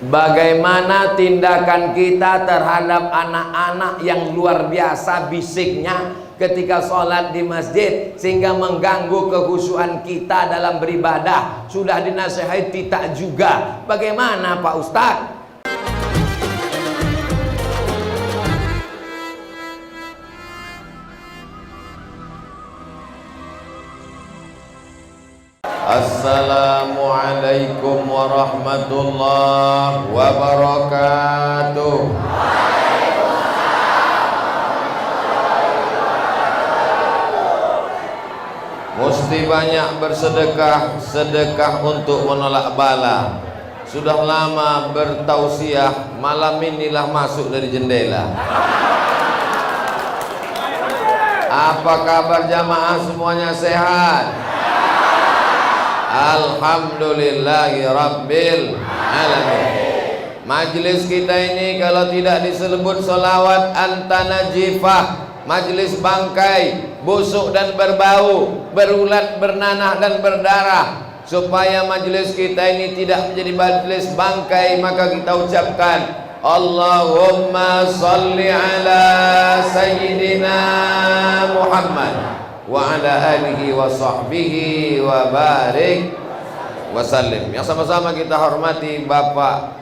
Bagaimana tindakan kita terhadap anak-anak yang luar biasa bisiknya ketika sholat di masjid sehingga mengganggu kekhusyuan kita dalam beribadah? Sudah dinasihati tak juga. Bagaimana Pak Ustadz? Assalamualaikum warahmatullahi wabarakatuh. Mesti banyak bersedekah, sedekah untuk menolak bala. Sudah lama bertausiah, malam inilah masuk dari jendela. Apa kabar jamaah, semuanya sehat? Alhamdulillahi Rabbil Alamin. Majlis kita ini kalau tidak disebut solawat antanajifah, majlis bangkai, busuk dan berbau, berulat, bernanah dan berdarah. Supaya majlis kita ini tidak menjadi majlis bangkai, maka kita ucapkan Allahumma salli ala Sayyidina Muhammad wa ala alihi wa sahbihi wa barik wa sallim. Yang sama-sama kita hormati Bapak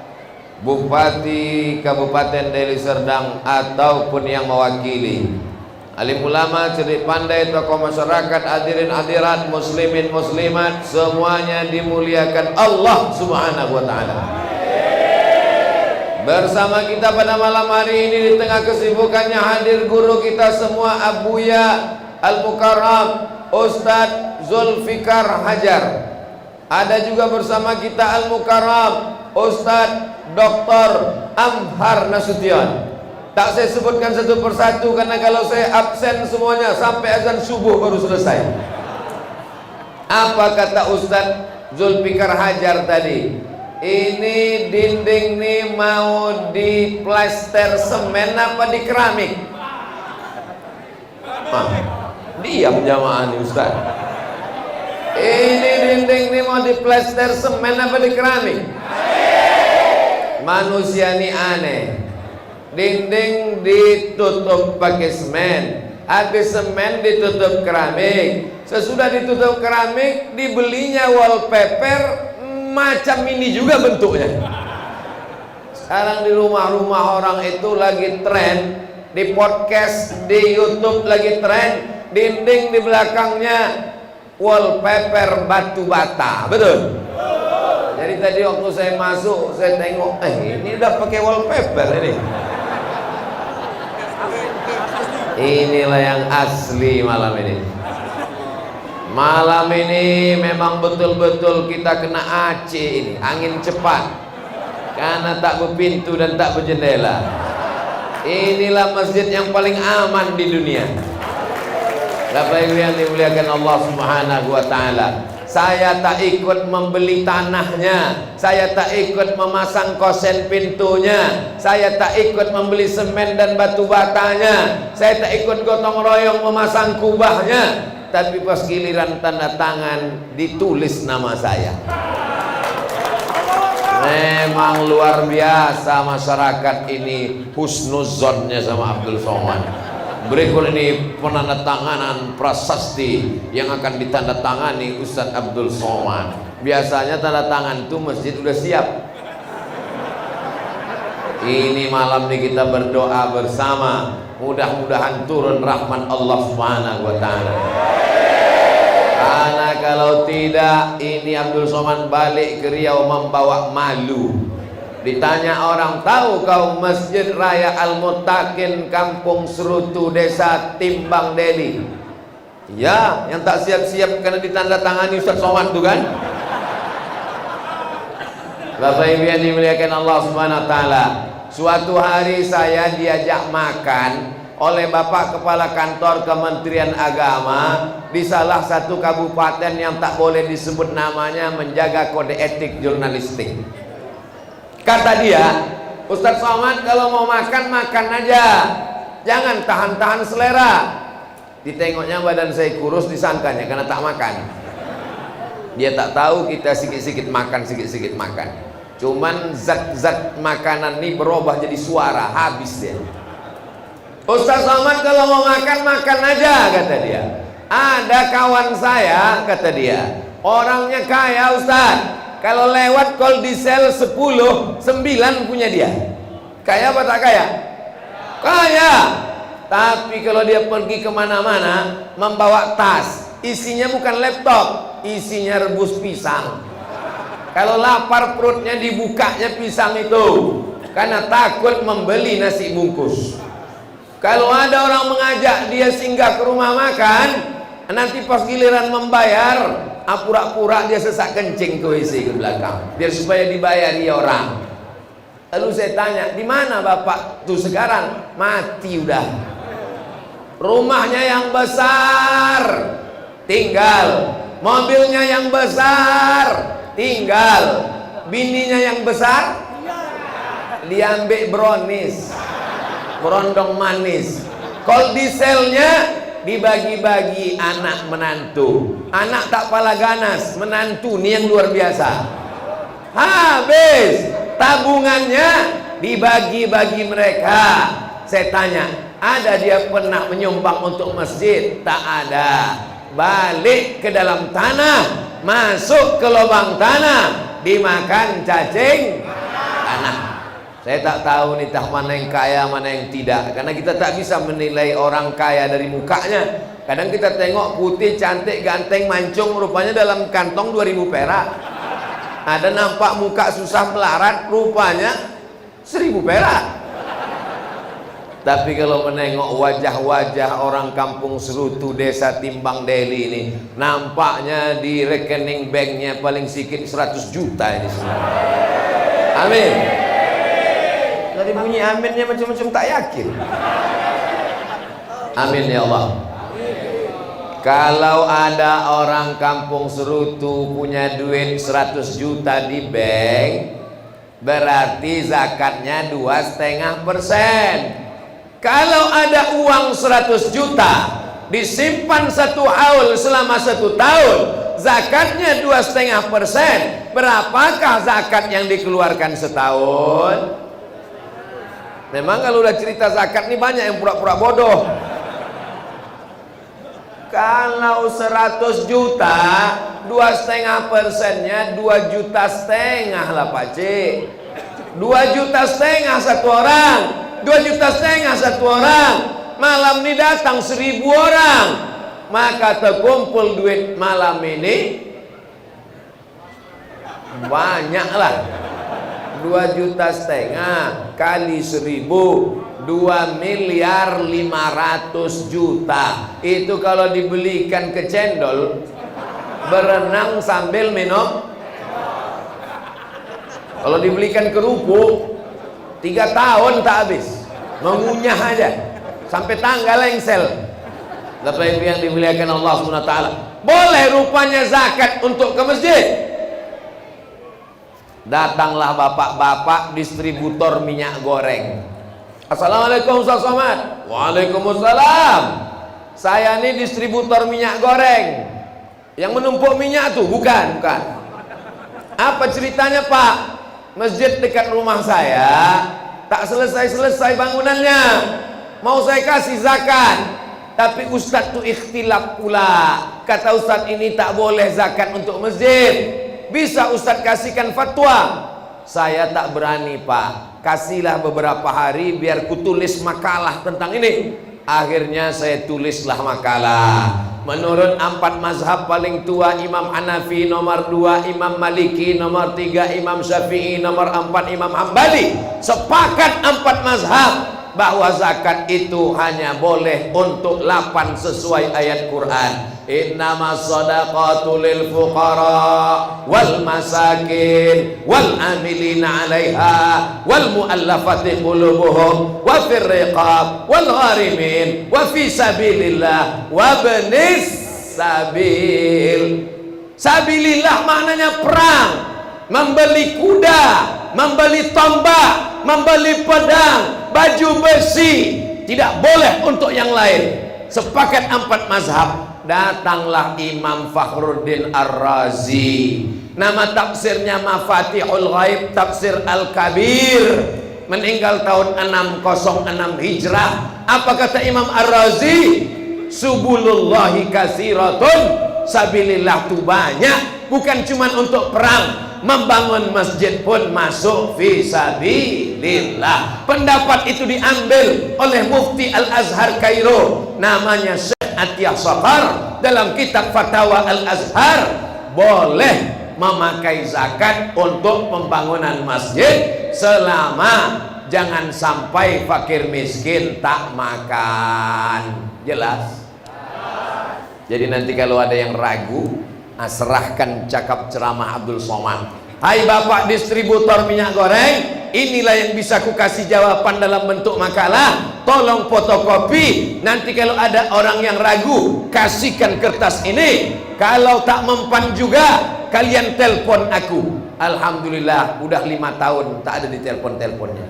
Bupati Kabupaten Deli Serdang ataupun yang mewakili, alim ulama, cerdik pandai, tokoh masyarakat, hadirin hadirat, muslimin muslimat, semuanya dimuliakan Allah Subhanahu wa taala. Bersama kita pada malam hari ini di tengah kesibukannya hadir guru kita semua, Abuya Al-Mukarram Ustadz Zulfikar Hajar. Ada juga bersama kita Al-Mukarram Ustadz Dr. Amhar Nasution. Tak saya sebutkan satu persatu karena kalau saya absen semuanya sampai azan subuh baru selesai. Apa kata Ustadz Zulfikar Hajar tadi? Ini dinding nih mau diplaster semen apa di keramik? Diam jamaah nih Ustaz. Ini dinding nih mau diplaster semen apa di keramik? Manusia nih aneh. Dinding ditutup pakai semen, habis semen ditutup keramik. Sesudah ditutup keramik, dibelinya wallpaper macam ini juga bentuknya. Sekarang di rumah-rumah orang itu lagi tren, di podcast, di YouTube lagi tren, dinding di belakangnya wallpaper batu bata, betul? Jadi tadi waktu saya masuk, saya tengok, ini udah pakai wallpaper ini. Inilah yang asli malam ini. Malam ini memang betul-betul kita kena AC ini, angin cepat, karena tak berpintu dan tak berjendela. Inilah masjid yang paling aman di dunia. Bapak Ibu yang dimuliakan Allah Subhanahu wa taala. Saya tak ikut membeli tanahnya, saya tak ikut memasang kosen pintunya, saya tak ikut membeli semen dan batu batanya, saya tak ikut gotong royong memasang kubahnya, tapi pas giliran tanda tangan ditulis nama saya. Memang luar biasa masyarakat ini husnuzonnya sama Abdul Somad. Berikut ini penandatanganan prasasti yang akan ditandatangani Ustadz Abdul Somad. Biasanya tanda tangan itu masjid udah siap. Ini malam ini kita berdoa bersama, mudah-mudahan turun rahmat Allah Subhanahu wa taala. Karena kalau tidak, ini Abdul Somad balik ke Riau membawa malu. Ditanya orang, tahu kau Masjid Raya Al-Muttaqin Kampung Serutu Desa Timbang Deli? Ya, yang tak siap-siap karena ditandatangani Ustaz Somad itu kan. Bapak Ibu yang dimuliakan Allah Subhanahu wa taala, suatu hari saya diajak makan oleh Bapak Kepala Kantor Kementerian Agama di salah satu kabupaten yang tak boleh disebut namanya, menjaga kode etik jurnalistik. Kata dia, Ustadz Somad kalau mau makan, makan aja, jangan tahan-tahan selera. Ditengoknya badan saya kurus, disangkanya karena tak makan. Dia tak tahu kita sikit-sikit makan, sikit-sikit makan. Cuman zat-zat makanan ini berubah jadi suara, habis dia. Ustaz Somad kalau mau makan, makan aja, kata dia. Ada kawan saya, kata dia, orangnya kaya Ustaz, kalau lewat Koldisel 10, 9 punya dia. Kaya apa tak kaya? Kaya. Tapi kalau dia pergi kemana-mana, membawa tas, isinya bukan laptop, isinya rebus pisang. Kalau lapar perutnya dibukanya pisang itu, karena takut membeli nasi bungkus. Kalau ada orang mengajak dia singgah ke rumah makan, nanti pas giliran membayar, pura-pura dia sesak kencing ke WC ke belakang, biar supaya dibayari orang. Lalu saya tanya, di mana bapak tuh sekarang? Mati udah. Rumahnya yang besar tinggal, mobilnya yang besar tinggal, bininya yang besar diambil brownies, berondong manis. Koldiselnya dibagi-bagi anak menantu. Anak tak pala ganas, menantu nih yang luar biasa. Habis tabungannya dibagi-bagi mereka. Saya tanya, ada dia pernah menyumbang untuk masjid? Tak ada. Balik ke dalam tanah, masuk ke lubang tanah, dimakan cacing tanah. Saya tak tahu nih tak mana yang kaya, mana yang tidak, karena kita tak bisa menilai orang kaya dari mukanya. Kadang kita tengok putih, cantik, ganteng, mancung, rupanya dalam kantong 2000 perak. Ada nampak muka susah melarat, rupanya 1000 perak. Tapi kalau menengok wajah-wajah orang kampung Serutu, desa Timbang Deli ini, nampaknya di rekening banknya paling sedikit 100 juta ini semua. Amin. Dari bunyi aminnya macam-macam tak yakin. Amin ya Allah. Kalau ada orang kampung Serutu punya duit 100 juta di bank, berarti zakatnya 2,5%. Kalau ada uang 100 juta disimpan 1 haul selama 1 tahun, zakatnya 2,5%. Berapakah zakat yang dikeluarkan setahun? Memang kalau udah cerita zakat nih banyak yang pura-pura bodoh. Kalau 100 juta 2,5%-nya 2,5 juta lah Pak Cik. 2,5 juta satu orang, 2,5 juta satu orang. Malam ini datang 1.000 orang, maka terkumpul duit malam ini banyaklah. 2,5 juta kali 1.000, 2,500,000,000. Itu kalau dibelikan ke cendol, berenang sambil minum. Kalau dibelikan kerupuk 3 tahun tak habis, mengunyah aja sampai tanggal lengsel. Bapak Ibu yang dimuliakan Allah SWT, boleh rupanya zakat untuk ke masjid. Datanglah bapak-bapak distributor minyak goreng. Assalamualaikum Ustaz Somad. Waalaikumsalam. Saya ini distributor minyak goreng. Yang menumpuk minyak tuh bukan. Apa ceritanya Pak? Masjid dekat rumah saya tak selesai bangunannya, mau saya kasih zakat, tapi Ustadz tuh ikhtilaf pula. Kata Ustadz ini tak boleh zakat untuk masjid. Bisa Ustadz kasihkan fatwa? Saya tak berani Pak. Kasihlah beberapa hari biar kutulis makalah tentang ini. Akhirnya saya tulislah makalah. Menurut 4 mazhab paling tua, Imam Hanafi nomor 2, Imam Maliki nomor 3, Imam Syafi'i nomor 4, Imam Hambali. Sepakat 4 mazhab bahwa zakat itu hanya boleh untuk 8 sesuai ayat Quran. Innamas shadaqatu lil fuqara wal masakin wal amilina 'alaiha wal muallafati qulubuhum wa fir riqab wal gharimin wa fi sabilillah wa ibnis sabil. Sabilillah maknanya perang, membeli kuda, membeli tombak, membeli pedang, baju besi, tidak boleh untuk yang lain. Sepakat 4 mazhab. Datanglah Imam Fakhruddin Ar-Razi, Nama tafsirnya Mafatihul Ghaib, tafsir Al-Kabir, meninggal tahun 606 Hijrah. Apa kata Imam Ar-Razi? Subulullahi kasiratun, sabilillah itu banyak, bukan cuma untuk perang, membangun masjid pun masuk fi sabilillah. Pendapat itu diambil oleh Mufti Al-Azhar Kairo, namanya Syekh Atiyah Shaqar, dalam kitab Fatwa Al-Azhar. Boleh memakai zakat untuk pembangunan masjid selama jangan sampai fakir miskin tak makan. Jelas? Jadi nanti kalau ada yang ragu, serahkan cakap ceramah Abdul Somad. Hai Bapak distributor minyak goreng, inilah yang bisa ku kasih jawaban dalam bentuk makalah. Tolong fotokopi. Nanti kalau ada orang yang ragu, kasihkan kertas ini. Kalau tak mempan juga, kalian telpon aku. Alhamdulillah udah 5 tahun tak ada di telepon-teleponnya,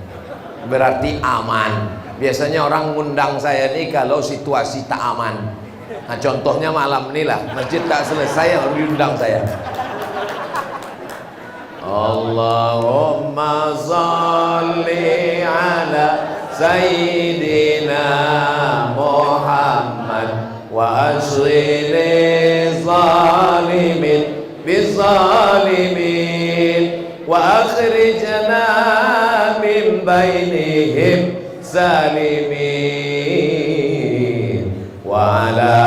berarti aman. Biasanya orang ngundang saya nih kalau situasi tak aman. Nah contohnya malam ini lah, masjid tak selesai orang diundang saya. Allahumma salli ala Sayyidina Muhammad wa asli zalimin bizalimin wa akhrijna min bainihim salimin wa ala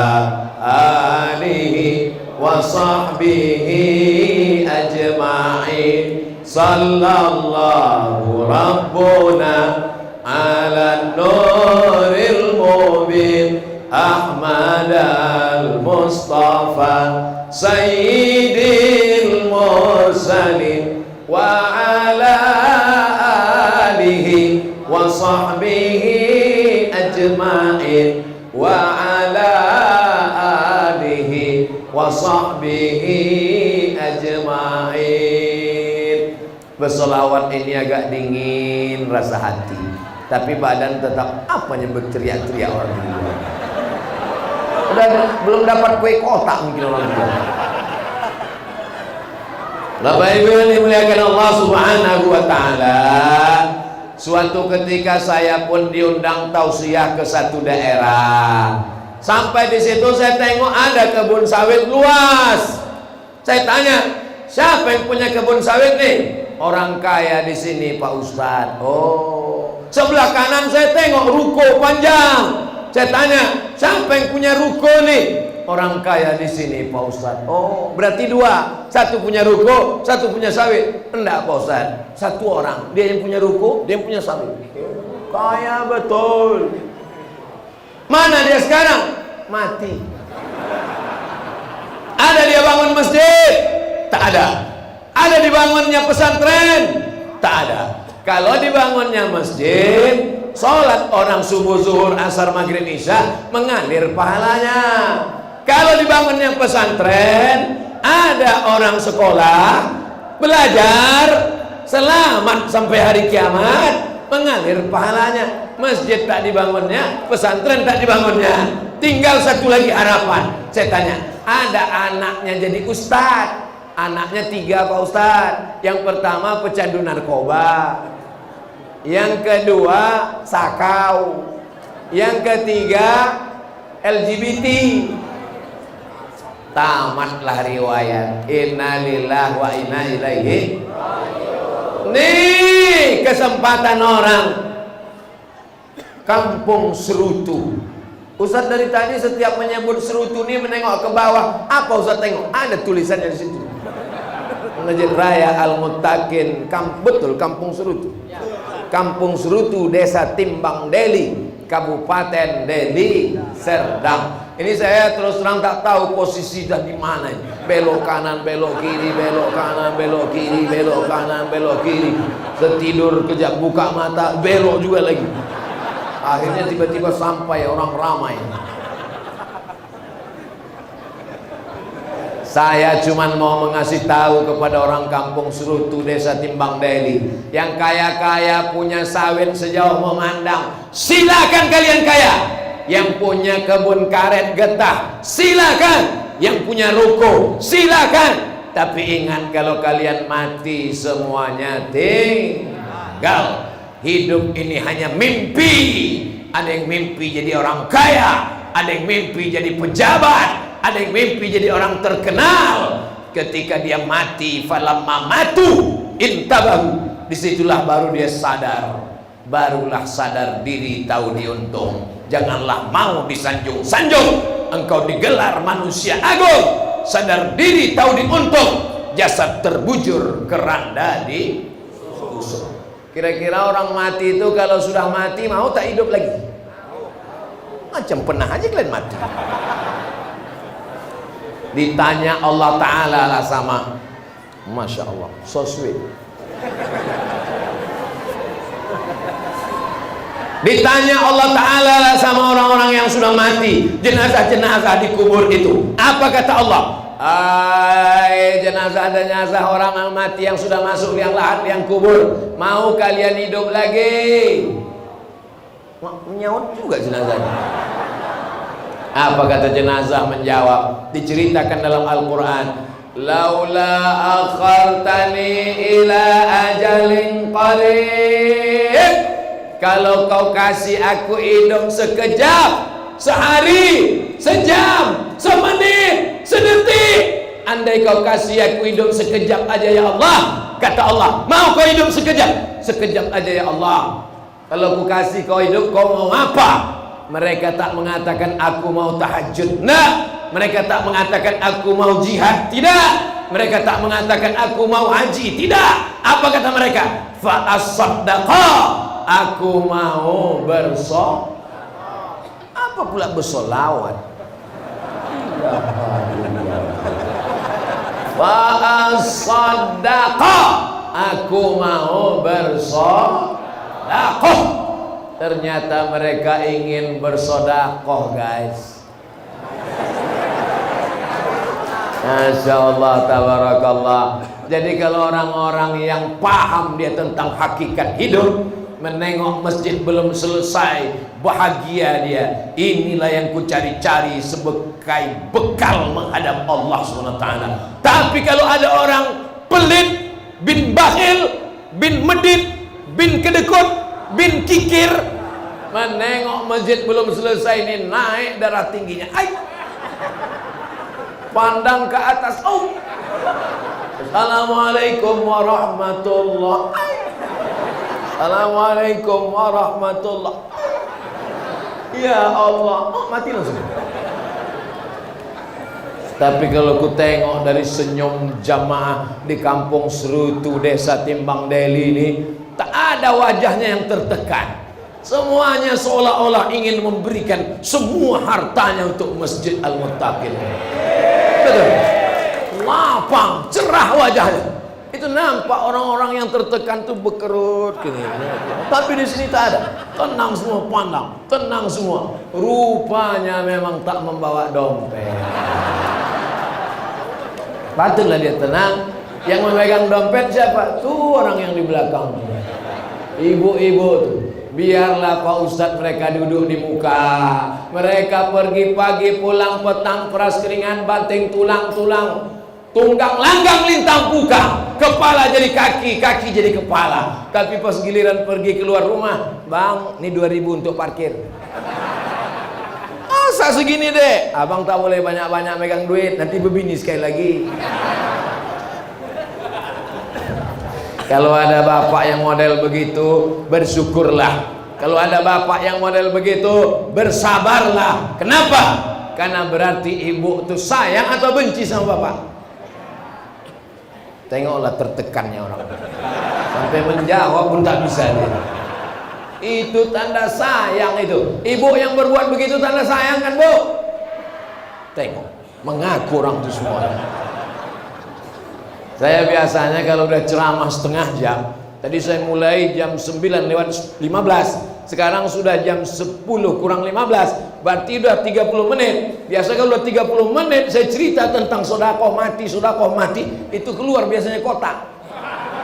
alihi wa sahbihi ajma'in. Sallallahu rabbuna ala nuril mubin Ahmad al-Mustafa Sayyidil Mursalin wa ala alihi wa sahbihi ajma'in wa ala alihi wa sahbihi ajma'in. Bersolawat ini agak dingin rasa hati, tapi badan tetap apanya berteriak-teriak orang di luar. Belum dapat kue kotak mungkin orang tua. Bapak Ibu yang dimuliakan Allah Subhanahu wa taala, suatu ketika saya pun diundang tausiah ke satu daerah. Sampai di situ saya tengok ada kebun sawit luas. Saya tanya, siapa yang punya kebun sawit nih? Orang kaya di sini Pak Ustadz. Oh, sebelah kanan saya tengok ruko panjang. Saya tanya, siapa yang punya ruko nih? Orang kaya di sini Pak Ustadz. Oh, berarti dua. Satu punya ruko, satu punya sawit. Enggak Pak Ustadz, satu orang. Dia yang punya ruko, dia yang punya sawit. Kaya betul. Mana dia sekarang? Mati. Ada dia bangun masjid? Tak ada. Ada dibangunnya pesantren? Tak ada. Kalau dibangunnya masjid, sholat orang subuh, zuhur, asar, maghrib, isya mengalir pahalanya. Kalau dibangunnya pesantren, ada orang sekolah belajar selamat sampai hari kiamat, mengalir pahalanya. Masjid tak dibangunnya, pesantren tak dibangunnya, tinggal satu lagi harapan. Saya tanya, ada anaknya jadi ustadz. Anaknya 3 Pak Ustadz. Yang pertama pecandu narkoba, yang kedua sakau, yang ketiga LGBT. Tamatlah riwayat. Innalillahi wa inna ilaihi. Nih kesempatan orang Kampung Serutu. Ustadz dari tadi setiap menyebut Serutu ini menengok ke bawah. Apa Ustadz tengok? Ada tulisannya di situ. Masjid Raya Al-Muttaqin, betul Kampung Serutu. Kampung Serutu, Desa Timbang Deli, Kabupaten Deli Serdang. Ini saya terus terang tak tahu posisi dah di mana. Belok kanan, belok kiri, belok kanan, belok kiri, belok kanan, belok kiri. Setidur kejap buka mata, belok juga lagi. Akhirnya tiba-tiba sampai orang ramai. Saya cuma mau mengasih tahu kepada orang Kampung Serutu, Desa Timbang Deli, yang kaya-kaya punya sawit sejauh memandang, silakan kalian kaya. Yang punya kebun karet getah, silakan. Yang punya ruko, silakan. Tapi ingat, kalau kalian mati semuanya tinggal. Hidup ini hanya mimpi. Ada yang mimpi jadi orang kaya, ada yang mimpi jadi pejabat, ada yang mimpi jadi orang terkenal. Ketika dia mati, falamma matu intabahu, disitulah baru dia sadar. Barulah sadar diri, tahu diuntung. Janganlah mau disanjung-sanjung. Engkau digelar manusia agung. Sadar diri, tahu diuntung. Jasad terbujur, keranda di busuk. Kira-kira orang mati itu kalau sudah mati mau tak hidup lagi? Macam pernah aja kalian mati. Ditanya Allah Ta'ala lah sama, Masya Allah, so sweet. Ditanya Allah Ta'ala lah sama orang-orang yang sudah mati, jenazah-jenazah dikubur itu, apa kata Allah? Jenazah-jenazah orang yang mati yang sudah masuk liang lahat, liang kubur, mau kalian hidup lagi? Menyaut juga jenazahnya. Apa kata jenazah menjawab? Diceritakan dalam Al-Quran, laula akhartani ila ajalin qarib, kalau kau kasih aku hidup sekejap, sehari, sejam, semenit, sedetik, andai kau kasih aku hidup sekejap aja ya Allah, kata Allah, mau kau hidup sekejap? Sekejap aja ya Allah. Kalau ku kasih kau hidup, kau mau apa? Mereka tak mengatakan aku mau tahajud, nah. Mereka tak mengatakan aku mau jihad, tidak. Mereka tak mengatakan aku mau haji, tidak. Apa kata mereka? Fa as-saddaqa, aku mau bersolawat. Apa pula bersolawat? Fa as-saddaqa, aku mau bersolawat. Ternyata mereka ingin bersodakoh, guys. Masya Allah, tabarakallah. Jadi kalau orang-orang yang paham dia tentang hakikat hidup, menengok masjid belum selesai, bahagia dia. Inilah yang ku cari-cari sebagai bekal menghadap Allah SWT. Tapi kalau ada orang pelit, bin bakhil, bin medit, bin kedekut, bin kikir, menengok masjid belum selesai, ini naik darah tingginya, pandang ke atas, Assalamualaikum warahmatullah, Assalamualaikum warahmatullah, ya Allah, mati langsung. Tapi kalau ku tengok dari senyum jamaah di kampung Serutu, desa Timbang Deli ini, tak ada wajahnya yang tertekan. Semuanya seolah-olah ingin memberikan semua hartanya untuk Masjid Al-Muttaqin. Betul. Lapang, cerah wajahnya. Itu nampak orang-orang yang tertekan tuh berkerut gini. Tapi di sini tak ada. Tenang semua, pandang, tenang semua. Rupanya memang tak membawa dompet. Patutlah dia tenang. Yang memegang dompet siapa? Tuh orang yang di belakang. Ibu-ibu tuh. Biarlah Pak Ustadz mereka duduk di muka. Mereka pergi pagi, pulang petang, peras keringan, banting tulang-tulang, tunggang langgang lintang puka, kepala jadi kaki, kaki jadi kepala. Tapi pas giliran pergi keluar rumah, bang, ini 2000 untuk parkir. Masa segini deh? Abang tak boleh banyak-banyak megang duit, nanti berbini sekali lagi. Kalau ada bapak yang model begitu, bersyukurlah. Kalau ada bapak yang model begitu, bersabarlah. Kenapa? Karena berarti ibu itu sayang atau benci sama bapak. Tengoklah tertekannya orang. Sampai menjawab pun tak bisa dia. Itu tanda sayang itu. Ibu yang berbuat begitu tanda sayang kan, Bu? Tengok, mengaku orang itu semuanya. Saya biasanya kalau udah ceramah setengah jam, tadi saya mulai jam 9:15, sekarang sudah jam 10 kurang 15, berarti udah 30 menit. Biasa kalau udah 30 menit saya cerita tentang sodakoh mati, itu keluar biasanya kotak.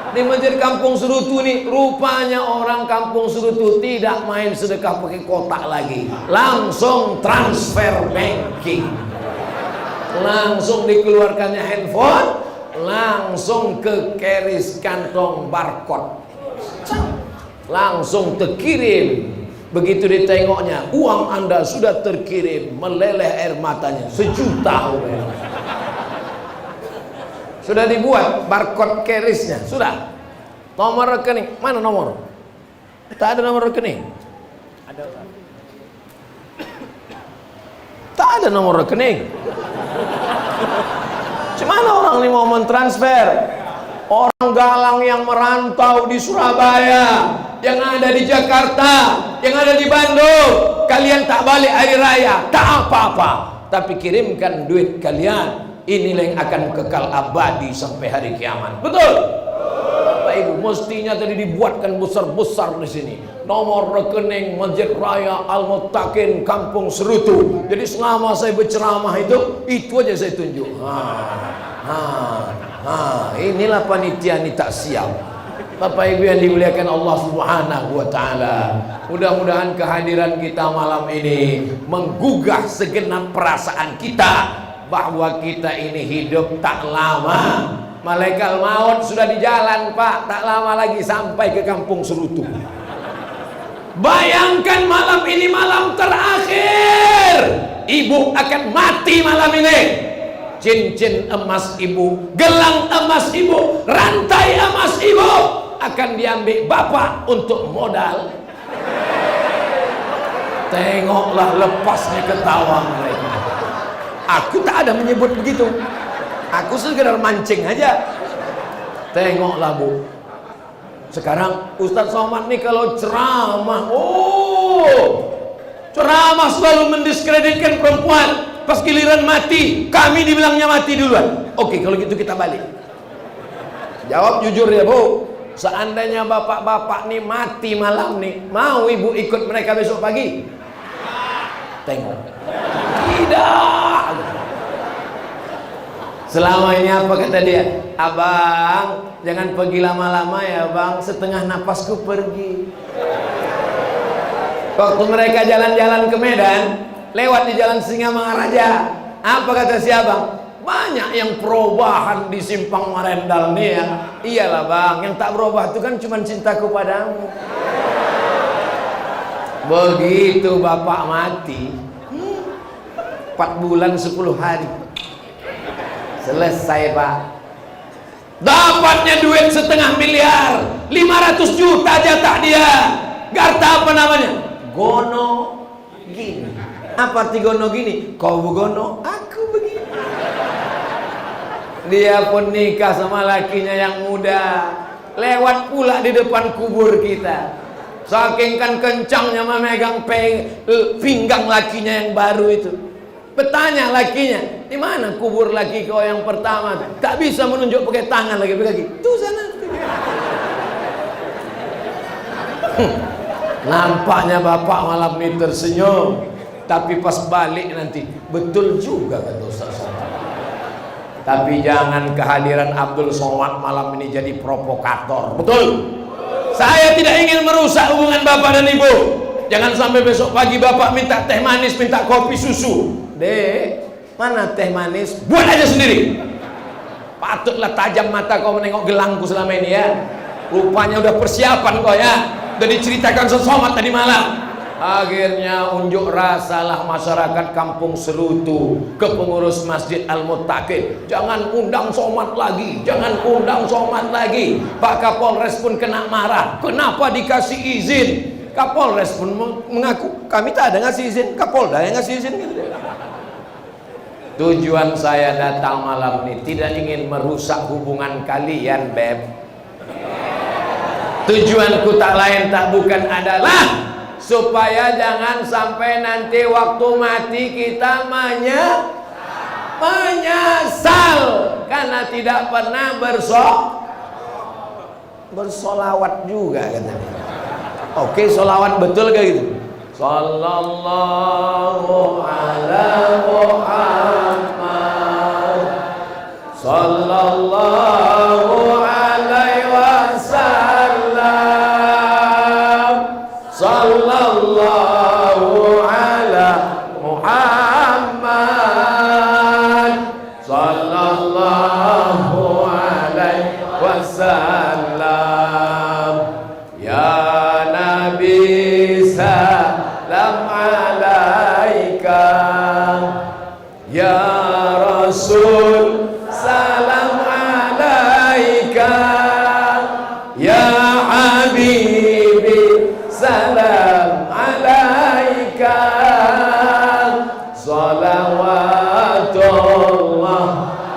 Di masjid kampung Serutu nih, rupanya orang kampung Serutu tidak main sedekah pakai kotak lagi, langsung transfer banking, langsung dikeluarkannya handphone, langsung ke keris kantong barcode, langsung terkirim. Begitu ditengoknya, uang Anda sudah terkirim, meleleh air matanya, 1 juta. Sudah dibuat barcode kerisnya, sudah. Nomor rekening, mana nomor? Tak ada nomor rekening. Ada. Tak ada nomor rekening. Gimana orang ini mau mentransfer? Orang Galang yang merantau di Surabaya, yang ada di Jakarta, yang ada di Bandung, kalian tak balik hari raya, tak apa-apa, tapi kirimkan duit kalian. Inilah yang akan kekal abadi sampai hari kiamat. Betul? Bapak Ibu, mestinya tadi dibuatkan besar-besar di sini. Nomor rekening Masjid Raya Al-Muttaqin Kampung Serutu. Jadi selama saya berceramah itu aja saya tunjuk. Inilah panitia ini tak siap. Bapak Ibu yang dimuliakan Allah Subhanahu wa taala. Mudah-mudahan kehadiran kita malam ini menggugah segenap perasaan kita bahwa kita ini hidup tak lama. Malaikat maut sudah di jalan, Pak. Tak lama lagi sampai ke Kampung Serutu. Bayangkan malam ini malam terakhir. Ibu akan mati malam ini. Cincin emas ibu, gelang emas ibu, rantai emas ibu akan diambil bapak untuk modal. Tengoklah lepasnya ketawa mereka. Aku tak ada menyebut begitu. Aku sekedar mancing aja. Tengoklah Bu. Sekarang Ustadz Somad nih kalau ceramah, ceramah selalu mendiskreditkan perempuan. Pas giliran mati, kami dibilangnya mati duluan. Oke, kalau gitu kita balik. Jawab jujur ya Bu. Seandainya bapak-bapak nih mati malam nih, mau ibu ikut mereka besok pagi? Tengok. Tidak. Selama ini apa kata dia? Abang, jangan pergi lama-lama ya bang, setengah napasku pergi. Waktu mereka jalan-jalan ke Medan, lewat di jalan Singamangaraja, apa kata si abang? Banyak yang perubahan di Simpang Marendal nih ya. Iyalah bang, yang tak berubah itu kan cuma cintaku padamu. Begitu bapak mati, 4 bulan 10 hari selesai Pak. Dapatnya duit 1,5 miliar, 500 juta jatah dia. Garta apa namanya? Gono gini. Apa arti gono gini? Kau begono, aku begini. Dia pun nikah sama lakinya yang muda, lewat pula di depan kubur kita. Saking kan kencangnya memegang pinggang lakinya yang baru itu. Bertanya lakinya, di mana kubur laki kau yang pertama? Tak bisa menunjuk pakai tangan lagi, tuh sana. Nampaknya bapak malam ini tersenyum, tapi pas balik nanti betul juga kata Ustaz. Tapi jangan kehadiran Abdul Somad malam ini jadi provokator. Betul. Saya tidak ingin merusak hubungan bapak dan ibu. Jangan sampai besok pagi bapak minta teh manis, minta kopi susu. Dek, mana teh manis? Buat aja sendiri. Patutlah tajam mata kau menengok gelangku selama ini ya. Rupanya udah persiapan kau ya. Udah diceritakan Somad tadi malam. Akhirnya unjuk rasalah masyarakat Kampung Serutu ke pengurus Masjid Al-Muttaqin. Jangan undang Somad lagi, jangan undang Somad lagi. Pak Kapolres pun kena marah. Kenapa dikasih izin? Kapolres pun mengaku kami tak ada ngasih izin, Kapolda yang ngasih izin gitu. Tujuan saya datang malam ini tidak ingin merusak hubungan kalian, Beb. Tujuanku tak lain tak bukan adalah supaya jangan sampai nanti waktu mati kita menyesal karena tidak pernah bersolawat juga katanya. Oke, solawat betul kayak gitu. Sallallahu ala Muhammad, sallallahu alaihi wasallam, sallallahu ala Muhammad, sallallahu Rasul, salam alaika ya habibi, salam alaika, salawatullah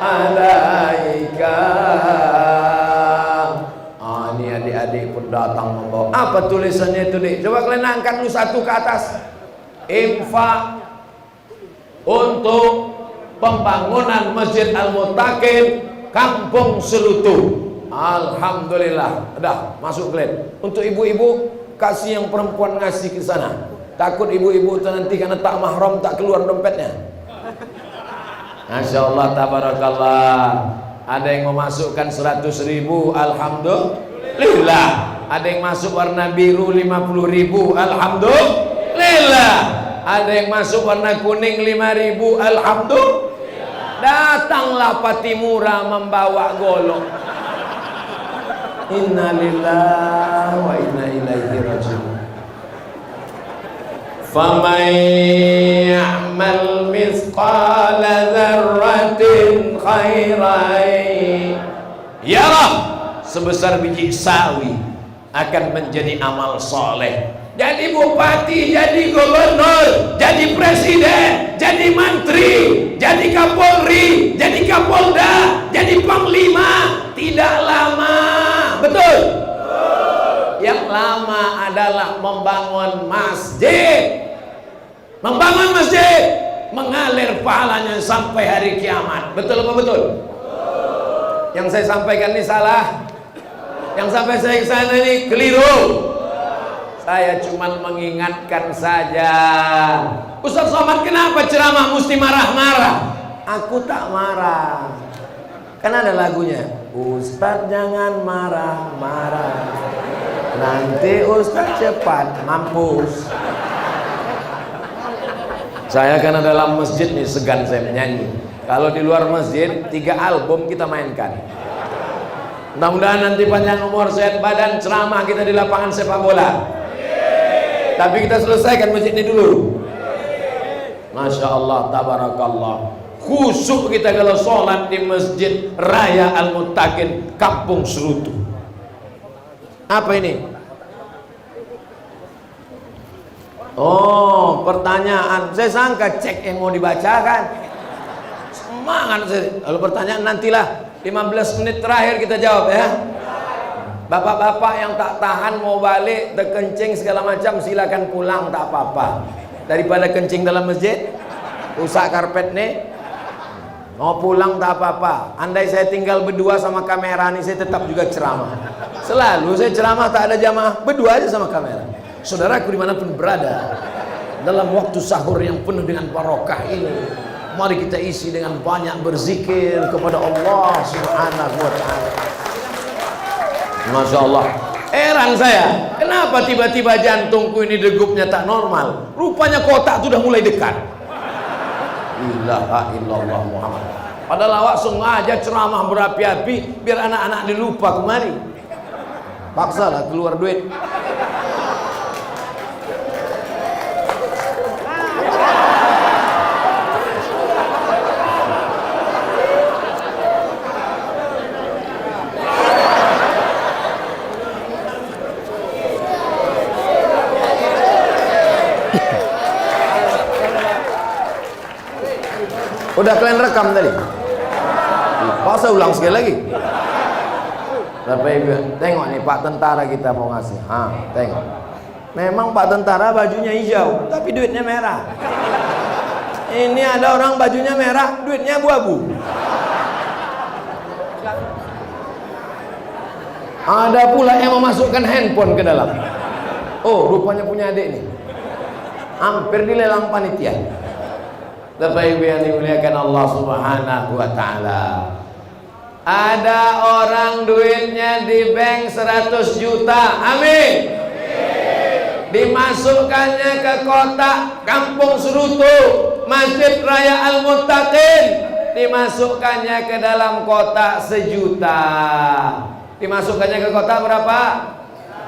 alaika. Ini adik-adik pun datang membawa. Apa tulisannya itu, Dik? Coba kalian angkat dulu satu ke atas. Infak untuk pembangunan Masjid Al-Muttaqin Kampung Serutu. Alhamdulillah. Udah, masuk kalian. Untuk ibu-ibu, kasih yang perempuan ngasih ke sana. Takut ibu-ibu itu nanti karena tak mahram tak keluar dompetnya. Masya Allah, tabarakallah. Ada yang memasukkan 100.000, alhamdulillah. Ada yang masuk warna biru 50.000, alhamdulillah. Ada yang masuk warna kuning 5.000, alhamdulillah. Datanglah Patimura membawa golok. Innalillahi wa inna ilaihi raji'un. Faman ya'mal mithqala dzarratin khairan yarah, sebesar biji sawi akan menjadi amal soleh. Jadi bupati, jadi gubernur, jadi presiden, jadi menteri, jadi kapolri, jadi kapolda, jadi panglima, tidak lama. Betul? Yang lama adalah membangun masjid. Membangun masjid mengalir pahalanya sampai hari kiamat. Betul apa betul? Yang saya sampaikan ini salah. Yang sampai saya ke sana ini keliru. Saya cuma mengingatkan saja. Ustaz Somad, kenapa ceramah mesti marah-marah? Aku tak marah. Kan ada lagunya. Ustaz jangan marah-marah, nanti Ustaz cepat mampus. Saya karena dalam masjid nih segan saya menyanyi. Kalau di luar masjid 3 album kita mainkan. Mudah-mudahan nanti panjang umur, sehat badan, ceramah kita di lapangan sepak bola. Tapi kita selesaikan masjid ini dulu. Masya Allah, tabarakallah. Khusyuk kita kalau sholat di Masjid Raya Al-Muttaqin Kampung Serutu. Apa ini? Oh, pertanyaan. Saya sangka cek yang mau dibacakan. Semangat saya. Kalau pertanyaan nantilah 15 menit terakhir kita jawab ya. Bapak-bapak yang tak tahan mau balik terkencing segala macam, silakan pulang, tak apa-apa. Daripada kencing dalam masjid, rusak karpet nih. Mau pulang tak apa-apa. Andai saya tinggal berdua sama kamera nih, saya tetap juga ceramah. Selalu saya ceramah tak ada jamaah, berdua aja sama kamera. Saudaraku dimanapun berada, dalam waktu sahur yang penuh dengan barokah ini, mari kita isi dengan banyak berzikir kepada Allah Subhanahu wa ta'ala. Masya Allah. Heran saya, kenapa tiba-tiba jantungku ini degupnya tak normal? Rupanya kotak sudah mulai dekat. Ilaha illallah Muhammad. Padahal awak sengaja ceramah berapi-api biar anak-anak dilupa kemari. Paksalah keluar duit. Udah kalian rekam tadi? Paksa ulang sekali lagi. Bapak Ibu, tengok nih Pak Tentara kita mau ngasih. Tengok. Memang Pak Tentara bajunya hijau, tapi duitnya merah. Ini ada orang bajunya merah, duitnya abu-abu. Ada pula yang memasukkan handphone ke dalam. Oh, rupanya punya adik nih. Hampir dilelang panitia. Bapak Ibu yang dimuliakan Allah Subhanahu wa ta'ala, ada orang duitnya di bank 100 juta, amin, dimasukkannya ke kotak Kampung Serutu Masjid Raya Al-Muttaqin, dimasukkannya ke dalam kotak 1 juta. Dimasukkannya ke kotak berapa?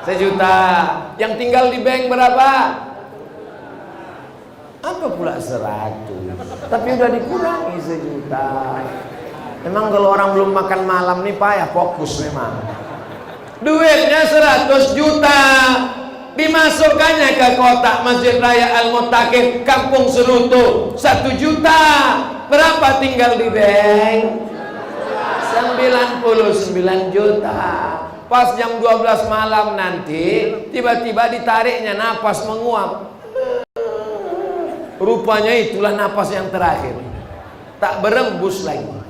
1 juta. Yang tinggal di bank berapa? Apa pula 100? Tapi udah dikurangi 1 juta. Memang kalau orang belum makan malam nih payah fokus memang. Duitnya 100 juta, dimasukkannya ke kotak Masjid Raya Al-Muttaqin Kampung Serutu 1 juta. Berapa tinggal di bank? 99 juta. Pas jam 12 malam nanti tiba-tiba ditariknya, napas menguap. Rupanya itulah napas yang terakhir, tak berembus lagi.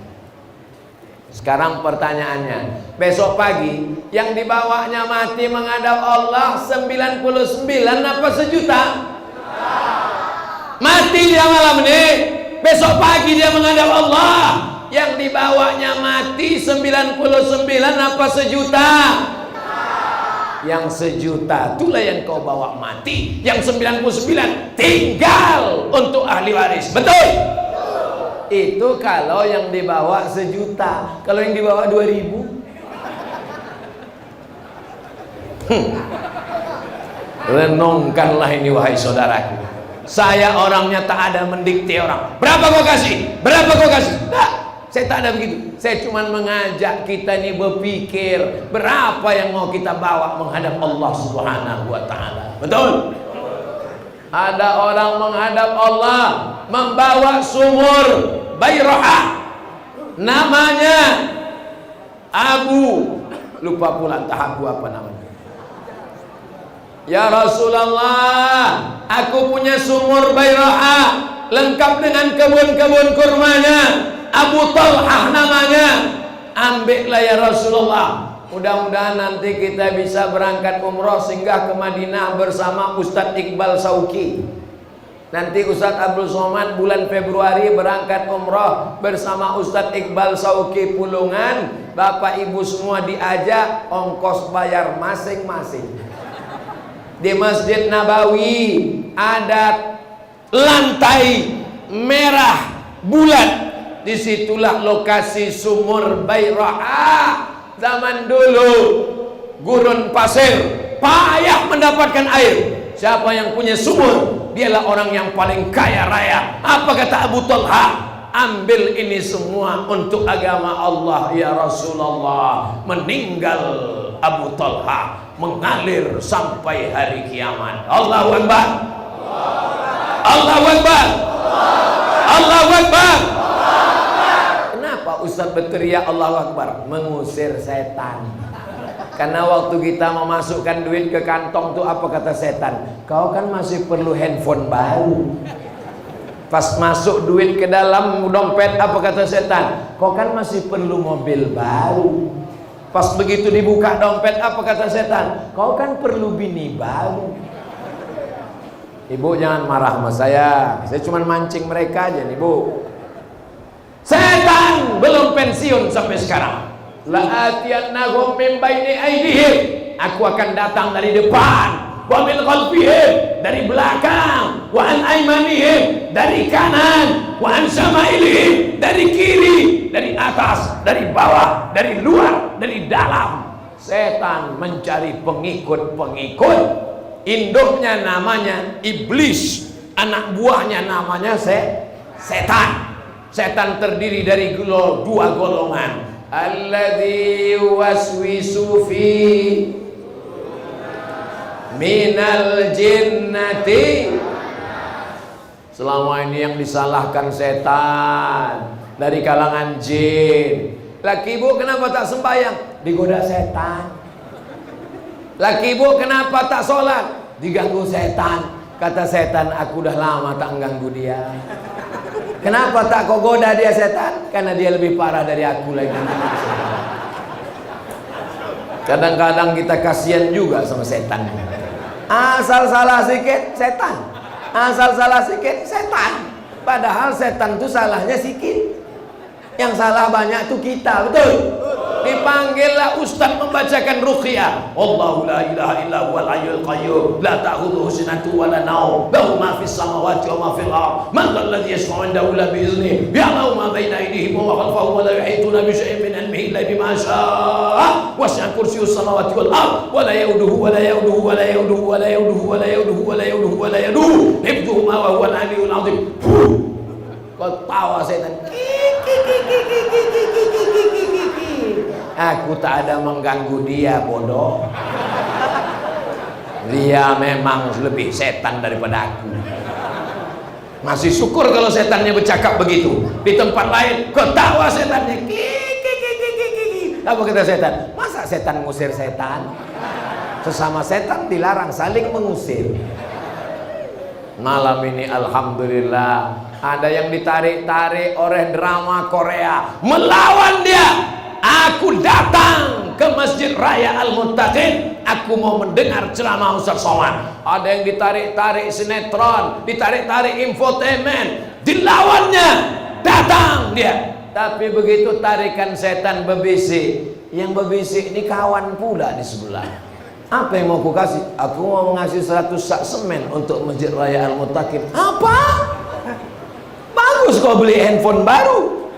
Sekarang pertanyaannya, besok pagi yang dibawanya mati menghadap Allah 99 apa sejuta? Mati dia malam ini, besok pagi dia menghadap Allah. Yang dibawanya mati 99 apa sejuta? Yang sejuta itulah yang kau bawa mati. Yang 99 tinggal untuk ahli waris. Betul? Itu kalau yang dibawa sejuta. Kalau yang dibawa 2000, renungkanlah ini wahai saudaraku. Saya orangnya tak ada mendikte orang. Berapa kau kasih? Berapa kau kasih? Nah, saya tak ada begitu. Saya cuma mengajak kita ini berpikir berapa yang mau kita bawa menghadap Allah Subhanahu wa Ta'ala. Betul? Ada orang menghadap Allah membawa sumur Bayra'ah, namanya Abu, lupa pula entah Abu apa namanya. Ya Rasulullah, aku punya sumur Bayra'ah lengkap dengan kebun-kebun kurmanya, Abu Talhah namanya. Ambillah ya Rasulullah. Mudah-mudahan nanti kita bisa berangkat umroh singgah ke Madinah bersama Ustadz Iqbal Sauki. Nanti Ustadz Abdul Somad bulan Februari berangkat umroh bersama Ustadz Iqbal Sauki Pulungan. Bapak ibu semua diajak, ongkos bayar masing-masing. Di Masjid Nabawi ada lantai merah bulat. Disitulah lokasi sumur Bayra'ah. Zaman dulu gurun pasir, payah mendapatkan air. Siapa yang punya sumur, dialah orang yang paling kaya raya. Apa kata Abu Talha? Ambil ini semua untuk agama Allah ya Rasulullah. Meninggal Abu Talha, mengalir sampai hari kiamat. Allahu Akbar, Allahu Akbar, Allahu Akbar. Kenapa Ustaz berteriak Allahu Akbar? Mengusir setan. Karena waktu kita memasukkan duit ke kantong tuh apa kata setan? Kau kan masih perlu handphone baru. Pas masuk duit ke dalam dompet apa kata setan? Kau kan masih perlu mobil baru. Pas begitu dibuka dompet apa kata setan? Kau kan perlu bini baru. Ibu jangan marah sama saya cuma mancing mereka aja nih Bu. Setan belum pensiun sampai sekarang. La'atiyannahum min baini aydihim, aku akan datang dari depan, wa min khalfihim, dari belakang, wa an aymanihim, dari kanan, wa an syama'ilihim, dari kiri, dari atas, dari bawah, dari luar, dari dalam. Setan mencari pengikut-pengikut. Induknya namanya iblis, anak buahnya namanya setan. Setan terdiri dari dua golongan. Alladzi waswisu fi minal jinnati. Selama ini yang disalahkan setan dari kalangan jin. Laki ibu kenapa tak sembahyang? Digoda setan. Laki ibu kenapa tak sholat? Diganggu setan. Kata setan, aku udah lama tak mengganggu dia. Kenapa tak kau goda dia setan? Karena dia lebih parah dari aku lagi. Kadang-kadang kita kasihan juga sama setan. Asal salah sikit setan, asal salah sikit setan. Padahal setan itu salahnya sikit, yang salah banyak itu kita, betul? Dipanggillah ustaz membacakan ruqyah. Allahu la ilaha illa huwal hayyul qayyum, la ta'khudhuhu sinatun wa la nawm, lahu ma fis samawati wa ma fil ardh, man dhal ladzi yashfa'u 'indahu illa bi idhnihi, ya'lamu ma bayna aydihim wa khalfahum wa la yuhituna bi shay'in min 'ilmihi illa bima sha'a, wasi'a kursiyyuhu samawati wal ardh wa la ya'uduhu wa la ya'uduhu wa la ya'uduhu wa la ya'uduhu wa la ya'uduhu wa la ya'uduhu wa la ya'uduhu hifdhuhuma wa huwal 'aliyyul 'azim. Ketawa setan. Aku tak ada mengganggu dia, bodoh. Dia memang lebih setan daripada aku. Masih syukur kalau setannya bercakap begitu. Di tempat lain ketawa setannya. Apa kata setan? Masa setan ngusir setan? Sesama setan dilarang saling mengusir. Malam ini alhamdulillah ada yang ditarik-tarik oleh drama Korea melawan dia. Aku datang ke Masjid Raya Al-Muttaqin. Aku mau mendengar ceramah Ustaz Somad. Ada yang ditarik-tarik sinetron, ditarik-tarik infotainment, dilawannya datang dia. Tapi begitu tarikan setan berbisik, yang berbisik ini kawan pula di sebelah. Apa yang mau aku kasih? Aku mau ngasih 100 sak semen untuk Masjid Raya Al-Muttaqin. Apa? Bagus kau beli handphone baru.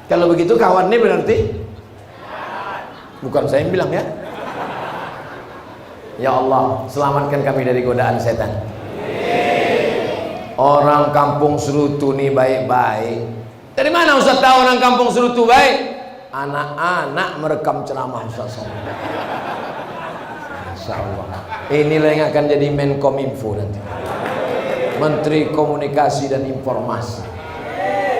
Kalau begitu kawan ini berarti bukan saya yang bilang ya. Ya Allah, selamatkan kami dari godaan setan. Orang kampung Serutu nih baik-baik. Dari mana Ustaz tahu orang kampung Serutu baik? Anak-anak merekam ceramah Ustaz. Masya Allah. Inilah yang akan jadi Menkominfo nanti, Menteri Komunikasi dan Informasi.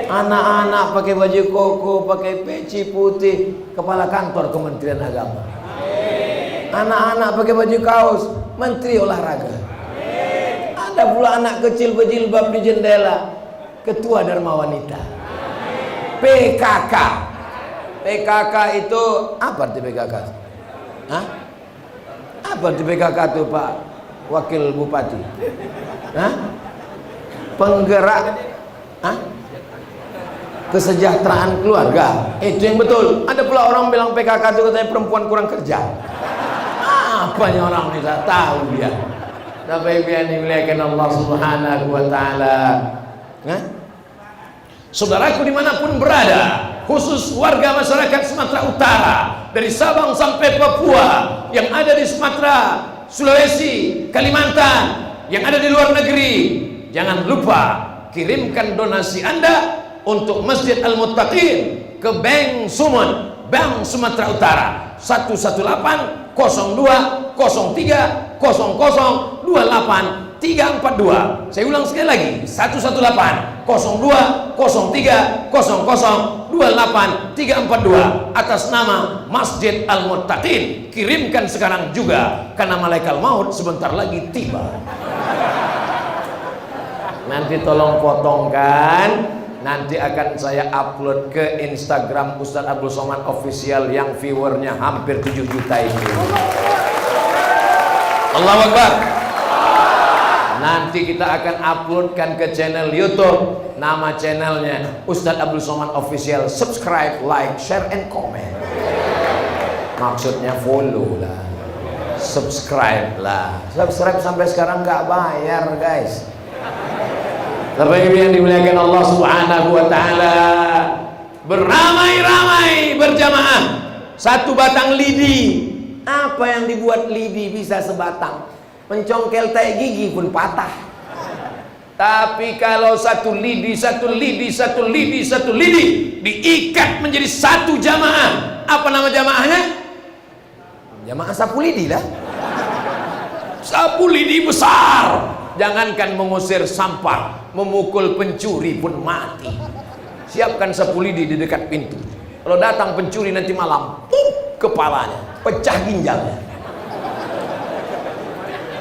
Anak-anak pakai baju koko, pakai peci putih, kepala kantor Kementerian Agama. Anak-anak pakai baju kaos, Menteri Olahraga. Ada pula anak kecil berjilbab di jendela, Ketua Dharma Wanita. PKK. PKK itu apa arti PKK? Hah? Apa arti PKK itu Pak Wakil Bupati? Hah? Penggerak? Hah? Kesejahteraan keluarga. Itu yang betul. Ada pula orang bilang PKK itu katanya perempuan kurang kerja. Apanya orang tidak tahu dia. Tapi yang dimuliakan Allah Subhanahu wa Ta'ala. Saudaraku dimanapun berada, khusus warga masyarakat Sumatera Utara, dari Sabang sampai Papua, yang ada di Sumatera, Sulawesi, Kalimantan, yang ada di luar negeri, jangan lupa kirimkan donasi Anda untuk Masjid Al-Muttaqin ke Bank Sumut, Bank Sumatera Utara 118 02 03 00 28 342. Saya ulang sekali lagi, 118 02 03 00 28 342 atas nama Masjid Al-Muttaqin. Kirimkan sekarang juga karena malaikat maut sebentar lagi tiba. Nanti tolong potongkan. Nanti akan saya upload ke Instagram Ustadz Abdul Somad Official yang viewernya hampir 7 juta ini. Allahu Akbar. Nanti kita akan uploadkan ke channel YouTube. Nama channelnya Ustadz Abdul Somad Official. Subscribe, like, share, and comment. Maksudnya follow lah, subscribe lah. Subscribe sampai sekarang nggak bayar guys. Tapi yang dimuliakan Allah Subhanahu wa Ta'ala, beramai-ramai berjamaah satu batang lidi. Apa yang dibuat lidi bisa sebatang? Mencongkel tai gigi pun patah. Tapi kalau satu lidi diikat menjadi satu jamaah, apa nama jamaahnya? Jamaah sapu lidi lah. Sapu lidi besar. Jangankan mengusir sampah, memukul pencuri pun mati. Siapkan sapu lidi di dekat pintu. Kalau datang pencuri nanti malam, kepalanya pecah ginjalnya.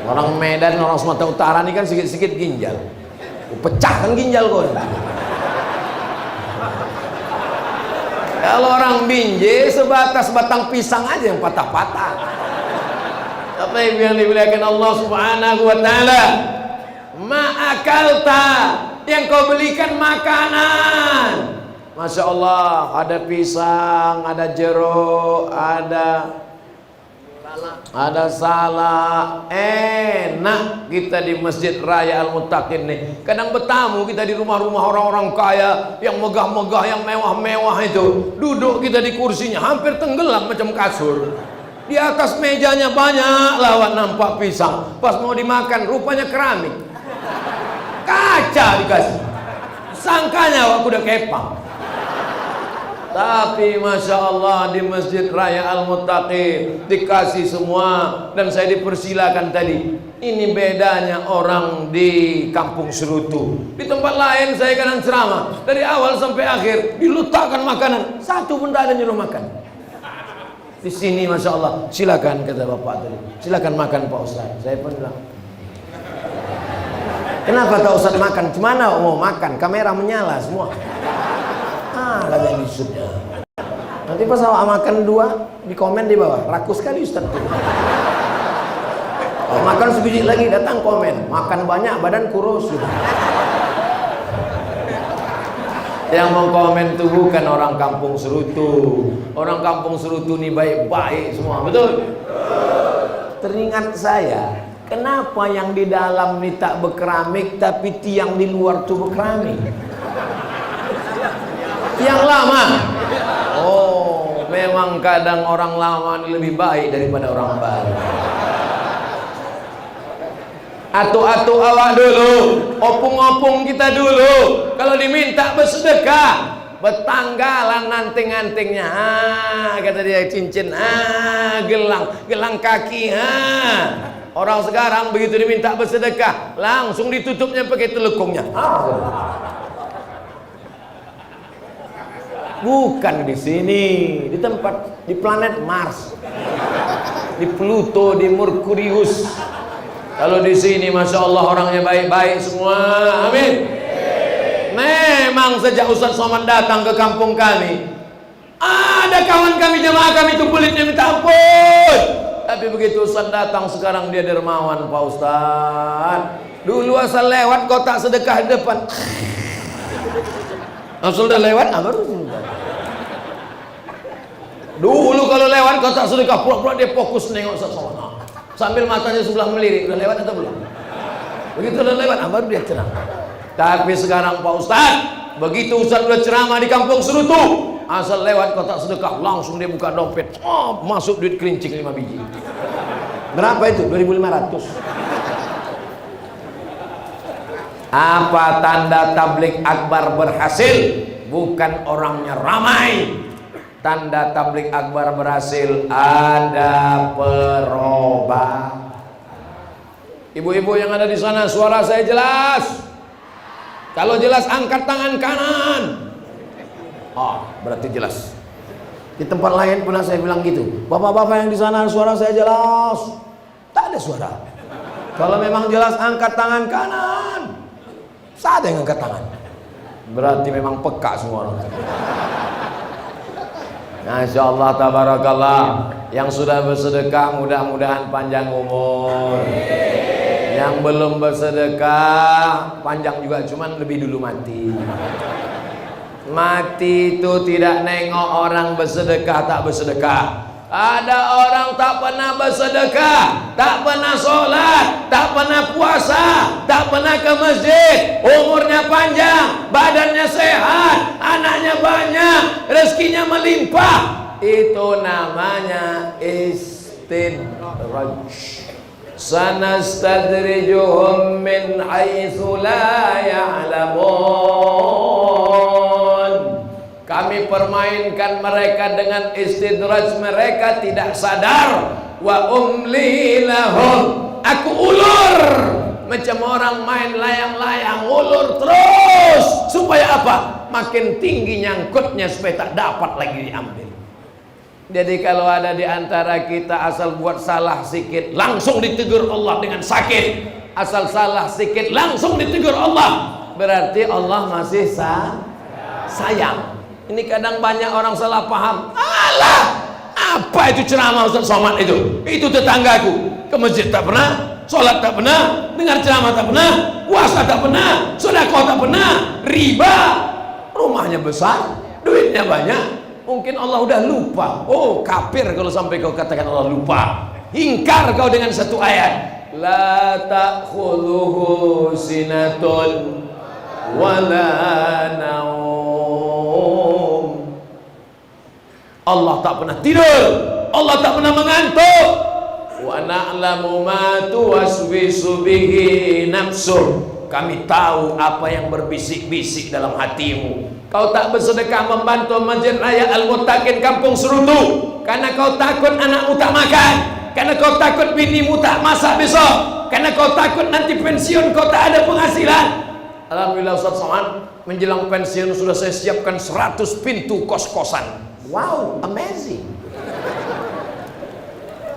Orang Medan, orang Sumatera Utara ini kan sedikit-sedikit ginjal. Pecahkan ginjal kau. Kalau orang Binjai sebatas batang pisang aja yang patah-patah. Apa yang dimuliakan Allah Subhanahu wa Ta'ala? Ma'akalta, yang kau belikan makanan. Masya Allah, ada pisang, ada jeruk, ada salak. Enak kita di Masjid Raya Al-Muttaqin nih. Kadang bertamu kita di rumah-rumah orang-orang kaya yang megah-megah, yang mewah-mewah itu. Duduk kita di kursinya hampir tenggelam macam kasur. Di atas mejanya banyak lawat nampak pisang. Pas mau dimakan rupanya keramik. Kaca dikasih. Sangkanya aku udah kepang. Tapi Masya Allah di Masjid Raya Al-Muttaqin dikasih semua. Dan saya dipersilakan tadi. Ini bedanya orang di Kampung Serutu. Di tempat lain saya kadang ceramah, dari awal sampai akhir diletakkan makanan, satu pun tak ada nyuruh makan. Di sini Masya Allah, silakan kata bapak tadi, silakan makan Pak Ustaz. Saya pun bilang, kenapa tak Ustaz makan? Gimana mau makan? Kamera menyala semua. Kata maksudnya. Nanti pas awak makan dua, di komen di bawah, rakus sekali Ustaz. Makan sebiji lagi datang komen, makan banyak badan kurus gitu. Yang mau komen itu bukan orang Kampung Serutu. Orang Kampung Serutu ini baik-baik semua, betul? Teringat saya, kenapa yang di dalam ini tak berkeramik tapi tiang di luar tuh berkeramik? Tiang lama. Oh, memang kadang orang lama ini lebih baik daripada orang baru. Atu-atu awak dulu, opung-opung kita dulu. Kalau diminta bersedekah, bertanggalan nanting-nantingnya. Kata dia cincin, gelang kaki. Orang sekarang begitu diminta bersedekah, langsung ditutupnya pakai telekungnya. Bukan di sini, di tempat, di planet Mars, di Pluto, di Merkurius. Kalau di sini Masya Allah orangnya baik-baik semua, amin. Memang sejak Ustaz Somad datang ke kampung kami, ada kawan kami, jemaah kami itu kulitnya minta ampun. Tapi begitu Ustaz datang sekarang dia dermawan Pak Ustaz. Dulu asal lewat kotak sedekah di depan, asal udah lewat, baru dulu kalau lewat kotak sedekah pura-pura dia fokus nengok Ustaz Somad. Sambil matanya sebelah melirik, udah lewat atau belum? Begitu udah lewat, baru dia ceramah. Tapi sekarang Pak Ustaz, begitu Ustaz udah ceramah di Kampung Serutu, asal lewat kotak sedekah, langsung dia buka dompet, masuk duit kerincing 5 biji. Berapa itu? 2.500. Apa tanda tablik akbar berhasil? Bukan orangnya ramai. Tanda tablik akbar berhasil, ada perubahan. Ibu-ibu yang ada di sana, suara saya jelas? Kalau jelas angkat tangan kanan. Berarti jelas. Di tempat lain pernah saya bilang gitu, bapak-bapak yang di sana suara saya jelas? Tak ada suara. Kalau memang jelas angkat tangan kanan. Saya ada yang angkat tangan. Berarti memang peka semua orang. Masya Allah, tabarakallah. Yang sudah bersedekah mudah-mudahan panjang umur. Yang belum bersedekah panjang juga, cuman lebih dulu mati. Mati itu tidak nengok orang bersedekah tak bersedekah. Ada orang tak pernah bersedekah, tak pernah sholat, tak pernah puasa, tak pernah ke masjid, umurnya panjang, badannya sehat, anaknya banyak, rezekinya melimpah. Itu namanya istidraj. Sanastadrijuhum min haitsu la ya'lamun. Kami permainkan mereka dengan istidraj, mereka tidak sadar. Wa umli lahum, aku ulur macam orang main layang-layang, ulur terus supaya apa? Makin tinggi nyangkutnya supaya tak dapat lagi diambil. Jadi kalau ada di antara kita asal buat salah sedikit langsung ditegur Allah dengan sakit, asal salah sedikit langsung ditegur Allah, berarti Allah masih sayang. Ini kadang banyak orang salah paham. Alah, apa itu ceramah Ustaz Somad itu? Itu tetanggaku, ke masjid tak pernah, sholat tak pernah, dengar ceramah tak pernah, puasa tak pernah, sedekah tak pernah, riba, rumahnya besar, duitnya banyak. Mungkin Allah udah lupa. Oh, kafir kalau sampai kau katakan Allah lupa. Ingkar kau dengan satu ayat. La ta'khudhuhu sinatun wala naum. Allah tak pernah tidur, Allah tak pernah mengantuk. Wa na'lamu ma tuwaswisu bihi nafsuh. Kami tahu apa yang berbisik-bisik dalam hatimu. Kau tak bersedekah membantu Masjid Raya Al-Muttaqin Kampung Serutu karena kau takut anakmu tak makan, karena kau takut binimu tak masak besok, karena kau takut nanti pensiun kau tak ada penghasilan. Alhamdulillah Ustaz Somad, menjelang pensiun sudah saya siapkan 100 pintu kos-kosan. Wow, amazing.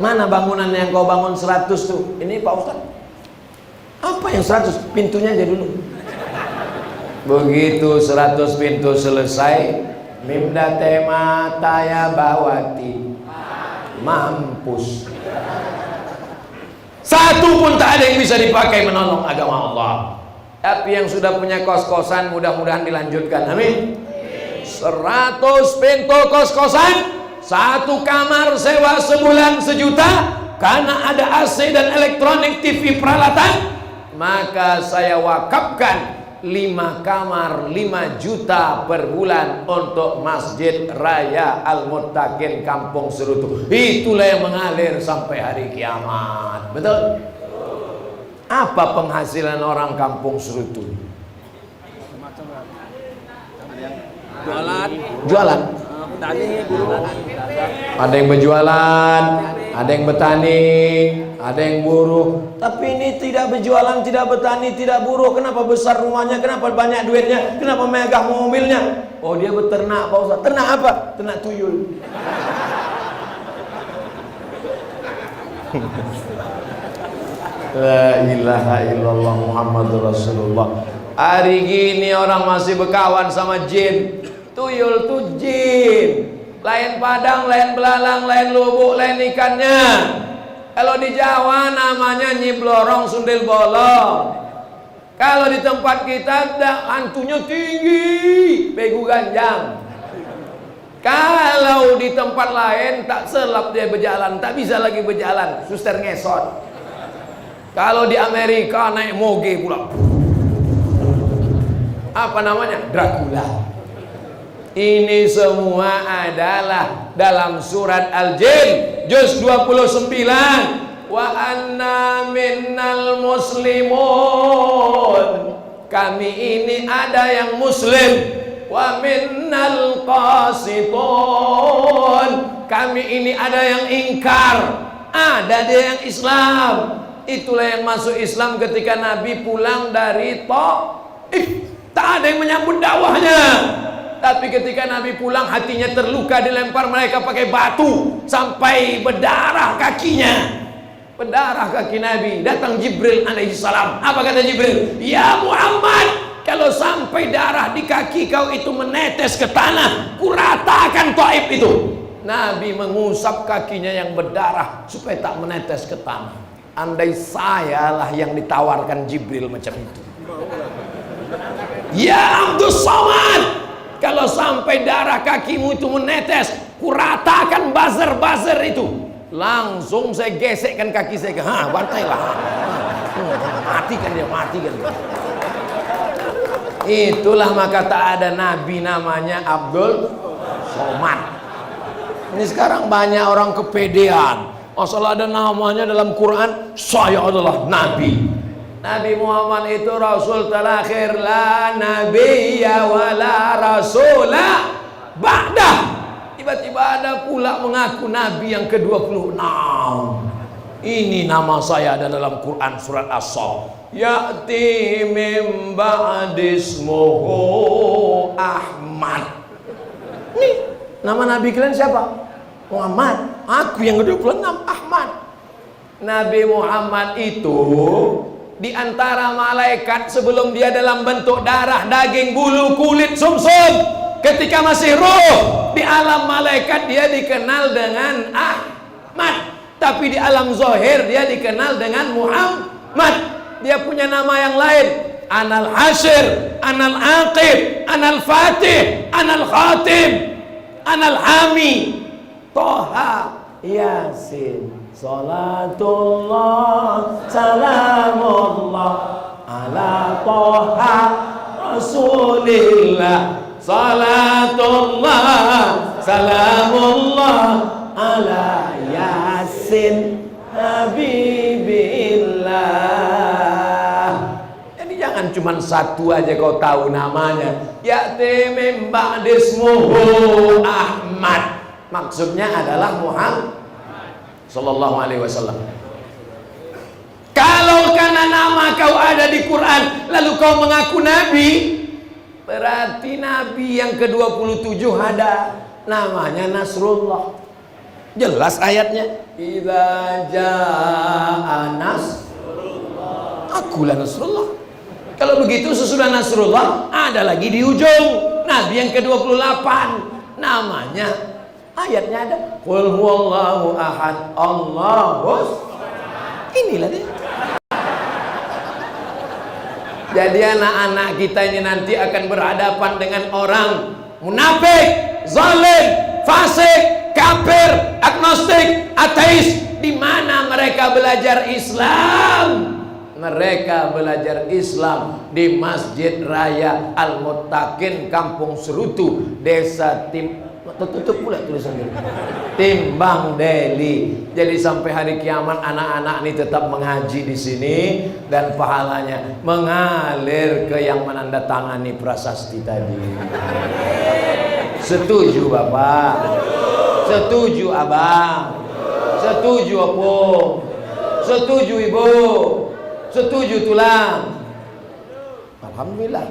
Mana bangunan yang kau bangun 100 tuh? Ini Pak Ustaz. Apa yang 100? Pintunya aja dulu. Begitu 100 pintu selesai, Mimda tema taya bawati mampus. Satu pun tak ada yang bisa dipakai menolong agama Allah. Tapi yang sudah punya kos-kosan mudah-mudahan dilanjutkan. Amin. 100 pintu kos-kosan, 1 kamar sewa sebulan 1 juta karena ada AC dan elektronik, TV, peralatan. Maka saya wakafkan 5 kamar 5 juta per bulan untuk Masjid Raya Al-Muttaqin Kampung Serutu. Itulah yang mengalir sampai hari kiamat. Betul? Apa penghasilan orang Kampung Serutu? Jualan. Ada yang berjualan, ada yang bertani, ada yang buruh. Tapi ini tidak berjualan, tidak bertani, tidak buruh. Kenapa besar rumahnya? Kenapa banyak duitnya? Kenapa megah mobilnya? Oh, dia beternak Pak Ustaz. Ternak apa? Ternak tuyul. La ilaha illallah Muhammadur Rasulullah. Hari gini orang masih berkawan sama jin. Tuyul tuh jin. Lain padang, lain belalang, lain lubuk, lain ikannya. Kalau di Jawa namanya Nyi Blorong Sundel Bolong. Kalau di tempat kita hantunya tinggi, Pegu Ganjang. Kalau di tempat lain tak selap dia berjalan, tak bisa lagi berjalan, suster ngesot. Kalau di Amerika naik moge pula. Apa namanya? Dracula. Ini semua adalah dalam surat Al-Jin juz 29. Wa anna minnal muslimun. Kami ini ada yang muslim. Wa minnal qasitun. Kami ini ada yang ingkar. Ada dia yang Islam. Itulah yang masuk Islam ketika Nabi pulang dari Taif. Tak ada yang menyambut dakwahnya. Tapi ketika Nabi pulang hatinya terluka, dilempar mereka pakai batu sampai berdarah kakinya. Berdarah kaki Nabi. Datang Jibril alaihissalam. Apa kata Jibril? Ya Muhammad, kalau sampai darah di kaki kau itu menetes ke tanah, kuratakan Taif itu. Nabi mengusap kakinya yang berdarah supaya tak menetes ke tanah. Andai sayalah yang ditawarkan Jibril macam itu. Ya Abdus Somad, kalau sampai darah kakimu itu menetes, kuratakan buzzer-buzzer itu. Langsung saya gesekkan kaki saya ke, bantailah. Matikan dia. Itulah maka tak ada nabi namanya Abdul Somad. Ini sekarang banyak orang kepedean. Masalah ada namanya dalam Quran, saya adalah nabi. Nabi Muhammad itu Rasul terakhir, la nabiyya wa la rasula ba'dah. Tiba-tiba ada pula mengaku Nabi yang ke-26. Ini nama saya ada dalam Quran surat As-Saff. Ya'ti mim ba'dismuhu Ahmad. Nih, nama Nabi kalian siapa? Muhammad. Aku yang ke-26 Ahmad. Nabi Muhammad itu di antara malaikat sebelum dia dalam bentuk darah, daging, bulu, kulit, sumsum, ketika masih roh di alam malaikat dia dikenal dengan Ahmad, tapi di alam zahir dia dikenal dengan Muhammad. Dia punya nama yang lain, Anal Hasyir, Anal Aqib, Anal Fatih, Anal Khatim, Anal Hami, Toha, Yasin. Salatullah, salamullah ala Toha Rasulillah. Salatullah, salamullah ala Yasin Habibillah. Jadi jangan Jangan cuma satu aja kau tahu namanya. Ya'ti min ba'dismuhu Ahmad. Maksudnya adalah Muhammad sallallahu alaihi wasallam. Kalau karena nama kau ada di Quran lalu kau mengaku nabi, berarti nabi yang ke-27 ada namanya Nasrullah. Jelas ayatnya. Idza jaa Nasrullah, akulah Nasrullah. Kalau begitu sesudah Nasrullah ada lagi di ujung nabi yang ke-28 namanya, ayatnya ada qul huwallahu ahad Allahus. Inilah dia. Jadi anak-anak kita ini nanti akan berhadapan dengan orang munafik, zalim, fasik, kafir, agnostik, ateis. Di mana mereka belajar Islam? Mereka belajar Islam di Masjid Raya Al-Muttaqin, Kampung Serutu, Desa tutup pula tulisannya Timbang Deli. Jadi sampai hari kiamat anak-anak ini tetap mengaji di sini dan pahalanya mengalir ke yang menandatangani prasasti tadi. Setuju Bapak? Setuju Abang? Setuju Opung? Setuju Ibu? Setuju Tulang? Alhamdulillah.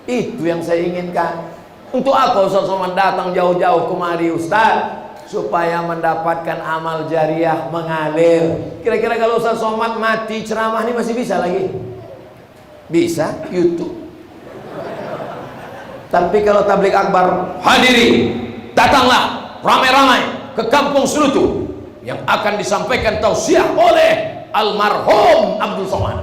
Itu yang saya inginkan. Untuk apa Ustaz Somad datang jauh-jauh kemari Ustaz? Supaya mendapatkan amal jariah mengalir. Kira-kira kalau Ustaz Somad mati ceramah ini masih bisa lagi? Bisa, YouTube. Tapi kalau tablik akbar, hadiri, datanglah ramai-ramai ke Kampung Serutu yang akan disampaikan tausiah oleh almarhum Abdul Somad.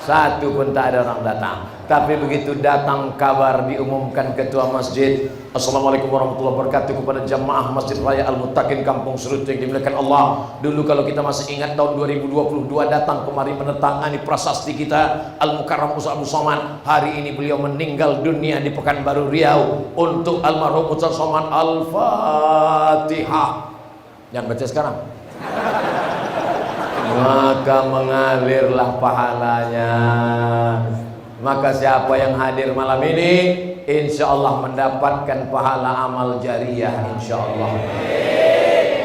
Satu pun tak ada orang datang. Tapi begitu datang kabar diumumkan ketua masjid, assalamualaikum warahmatullahi wabarakatuh, kepada jamaah Masjid Raya Al-Muttaqin Kampung Serutu yang dimuliakan Allah. Dulu kalau kita masih ingat tahun 2022 datang kemari menentangani prasasti kita Al-Mukarram Ustaz Abdul Somad. Hari ini beliau meninggal dunia di Pekanbaru Riau. Untuk almarhum Ustaz Somad Al-Fatihah. Jangan baca sekarang. Maka mengalirlah pahalanya. Maka siapa yang hadir malam ini insya Allah mendapatkan pahala amal jariah insya Allah.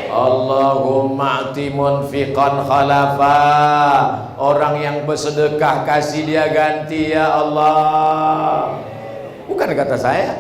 Allahumma ati munfiqan khalafa. Orang yang bersedekah kasih dia ganti ya Allah. Bukan kata saya,